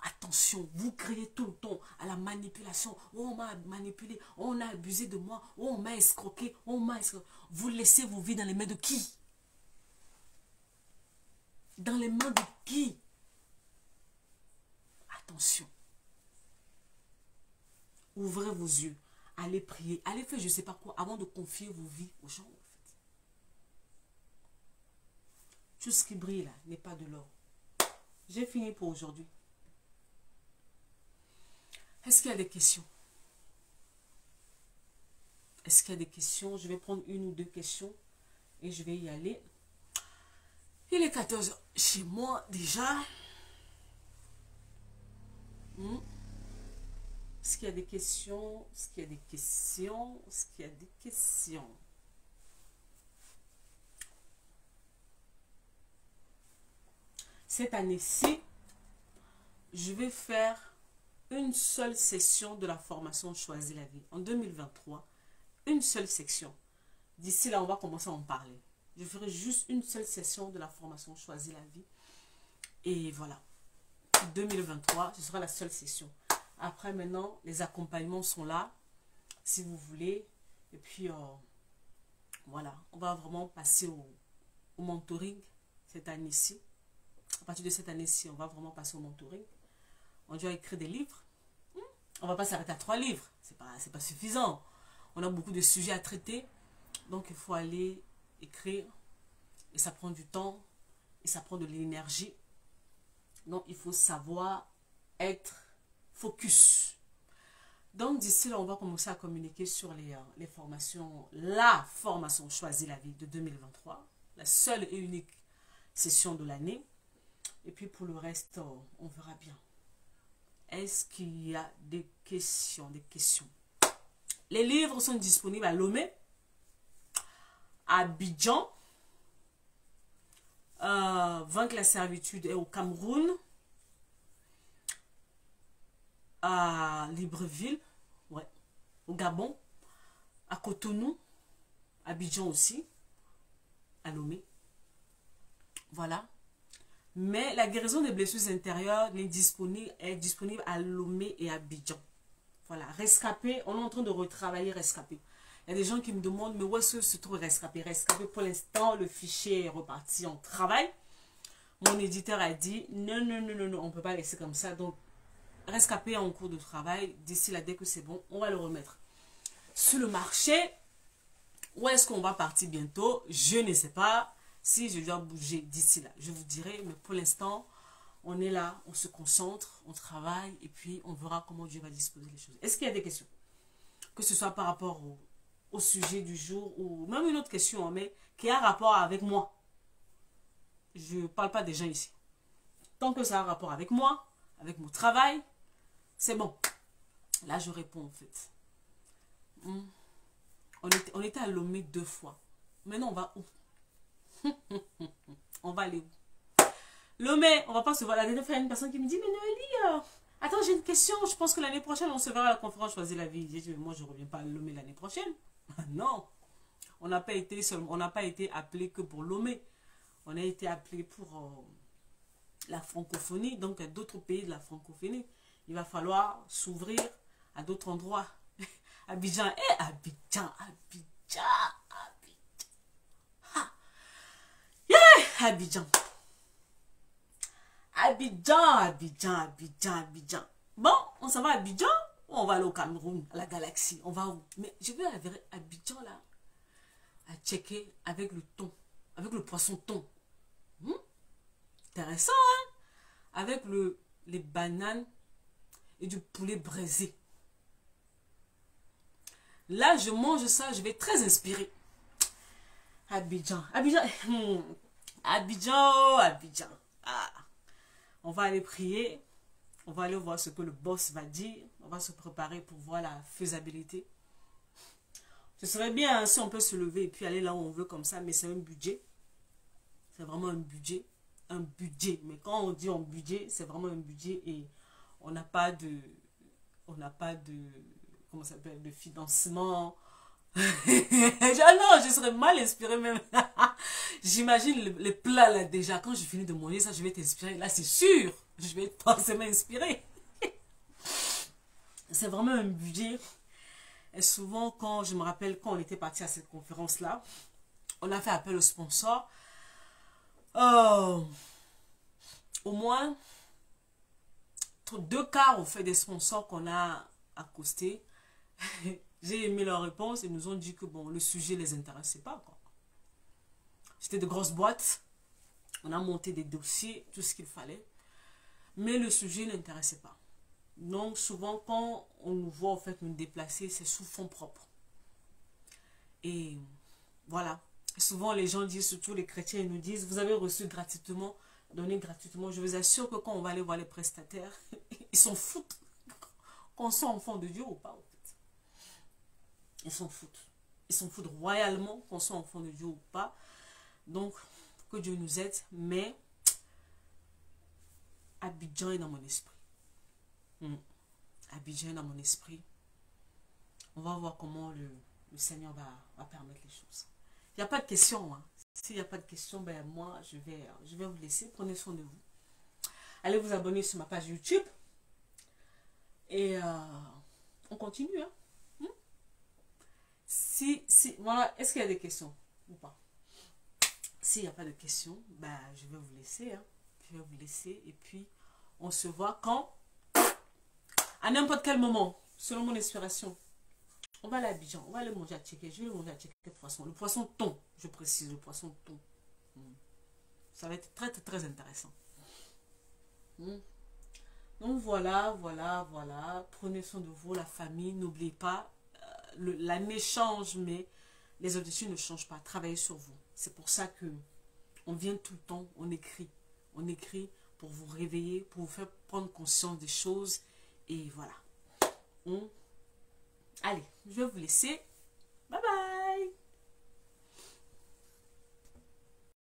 Attention, vous criez tout le temps à la manipulation. Oh, on m'a manipulé, oh, on a abusé de moi, oh, on m'a escroqué, oh, on m'a escroqué. Vous laissez vos vies dans les mains de qui? Dans les mains de qui? Attention. Ouvrez vos yeux, allez prier, allez faire je ne sais pas quoi avant de confier vos vies aux gens. En fait. Tout ce qui brille là n'est pas de l'or. J'ai fini pour aujourd'hui. Est-ce qu'il y a des questions? Est-ce qu'il y a des questions? Je vais prendre une ou deux questions et je vais y aller. Il est 14 h chez moi déjà. Est-ce qu'il y a des questions? Est-ce qu'il y a des questions? Est-ce qu'il y a des questions? Cette année-ci, je vais faire une seule session de la formation Choisis la vie. En 2023, une seule section. D'ici là, on va commencer à en parler. Je ferai juste une seule session de la formation Choisis la vie. Et voilà. 2023, ce sera la seule session. Après, maintenant, les accompagnements sont là, si vous voulez. Et puis, voilà, on va vraiment passer au mentoring cette année-ci. À partir de cette année-ci, on va vraiment passer au mentoring. On doit écrire des livres. On ne va pas s'arrêter à 3 livres. C'est pas suffisant. On a beaucoup de sujets à traiter. Donc, il faut aller écrire. Et ça prend du temps. Et ça prend de l'énergie. Donc, il faut savoir être focus. Donc, d'ici là, on va commencer à communiquer sur les formations. La formation Choisis la vie de 2023. La seule et unique session de l'année. Et puis, pour le reste, on verra bien. Est-ce qu'il y a des questions? Les livres sont disponibles à Lomé, à Abidjan, Vaincre la servitude est au Cameroun, à Libreville, ouais, au Gabon, à Cotonou, à Abidjan aussi, à Lomé. Voilà. Mais la guérison des blessures intérieures est disponible à Lomé et à Abidjan. Voilà. Rescapé, on est en train de retravailler Rescapé. Il y a des gens qui me demandent, mais où est-ce que se trouve Rescapé? Rescapé, pour l'instant, le fichier est reparti en travail. Mon éditeur a dit, non, non, non, non, non, on ne peut pas laisser comme ça. Donc, Rescapé est en cours de travail. D'ici là, dès que c'est bon, on va le remettre sur le marché. Où est-ce qu'on va partir bientôt? Je ne sais pas. Si je dois bouger d'ici là, je vous dirai. Mais pour l'instant, on est là, on se concentre, on travaille. Et puis, on verra comment Dieu va disposer les choses. Est-ce qu'il y a des questions? Que ce soit par rapport au sujet du jour ou même une autre question, hein, mais qui a un rapport avec moi. Je ne parle pas des gens ici. Tant que ça a un rapport avec moi, avec mon travail, c'est bon. Là, je réponds en fait. On était à Lomé 2 fois. Maintenant, on va où? On va aller où? Lomé, on va pas se voir. La dernière fois, il y a une personne qui me dit, mais Noélie, attends, j'ai une question. Je pense que l'année prochaine, on se verra à la conférence Choisir la vie. J'ai dit, mais moi, je ne reviens pas à Lomé l'année prochaine. Non. On n'a pas été appelé que pour Lomé. On a été appelé pour la francophonie. Donc, il y a d'autres pays de la francophonie. Il va falloir s'ouvrir à d'autres endroits. Abidjan, Abidjan, Abidjan, Abidjan. Ha. Yeah, Abidjan. Abidjan, Abidjan, Abidjan, Abidjan. Bon, on s'en va à Abidjan ou on va aller au Cameroun, à la galaxie? On va où? Mais je veux aller à Abidjan là, à checker avec le thon, avec le poisson thon. Intéressant, hein? Avec les bananes et du poulet braisé. Là, je mange ça, je vais être très inspirée. Abidjan, Abidjan, Abidjan, Abidjan. Ah. On va aller prier. On va aller voir ce que le boss va dire. On va se préparer pour voir la faisabilité. Ce serait bien hein, si on peut se lever et puis aller là où on veut comme ça, mais c'est un budget. C'est vraiment un budget. Un budget. Mais quand on dit un budget, c'est vraiment un budget et on n'a pas de... comment ça s'appelle? De financement. Non, je serais mal inspirée même. J'imagine les plats là déjà. Quand je finis de manger ça, je vais t'inspirer. Là, c'est sûr. Je vais être forcément inspirée. C'est vraiment un budget. Et souvent, quand je me rappelle, quand on était parti à cette conférence-là, on a fait appel aux sponsors. Au moins, 2 quarts ont fait des sponsors qu'on a accostés. J'ai aimé leur réponse. Ils nous ont dit que bon, le sujet ne les intéressait pas. C'était de grosses boîtes. On a monté des dossiers, tout ce qu'il fallait. Mais le sujet n'intéressait pas. Donc souvent, quand on nous voit en fait nous déplacer, c'est sous fonds propres. Et voilà. Et souvent, les gens disent, surtout les chrétiens, ils nous disent, vous avez reçu gratuitement, donné gratuitement. Je vous assure que quand on va aller voir les prestataires, ils s'en foutent qu'on soit enfant de Dieu ou pas. En fait. Ils s'en foutent. Ils s'en foutent royalement qu'on soit enfant de Dieu ou pas. Donc, que Dieu nous aide. Mais, Abidjan est dans mon esprit. Abidjan est dans mon esprit. On va voir comment le Seigneur va permettre les choses. Il n'y a pas de question. Hein. S'il n'y a pas de question, ben moi, je vais vous laisser. Prenez soin de vous. Allez vous abonner sur ma page YouTube. Et on continue. Hein. Voilà, est-ce qu'il y a des questions ou pas? S'il n'y a pas de questions, ben, je vais vous laisser. Hein. Je vais vous laisser. Et puis, on se voit quand? À n'importe quel moment, selon mon inspiration. On va aller à Abidjan. On va aller manger à Tchéké. Je vais manger à Tchéké le poisson. Le poisson thon, je précise. Le poisson thon. Ça va être très, très, très intéressant. Donc, voilà. Prenez soin de vous, la famille. N'oubliez pas, l'année change, mais les objectifs ne changent pas. Travaillez sur vous. C'est pour ça que on vient tout le temps, on écrit. On écrit pour vous réveiller, pour vous faire prendre conscience des choses. Et voilà. Allez, je vais vous laisser.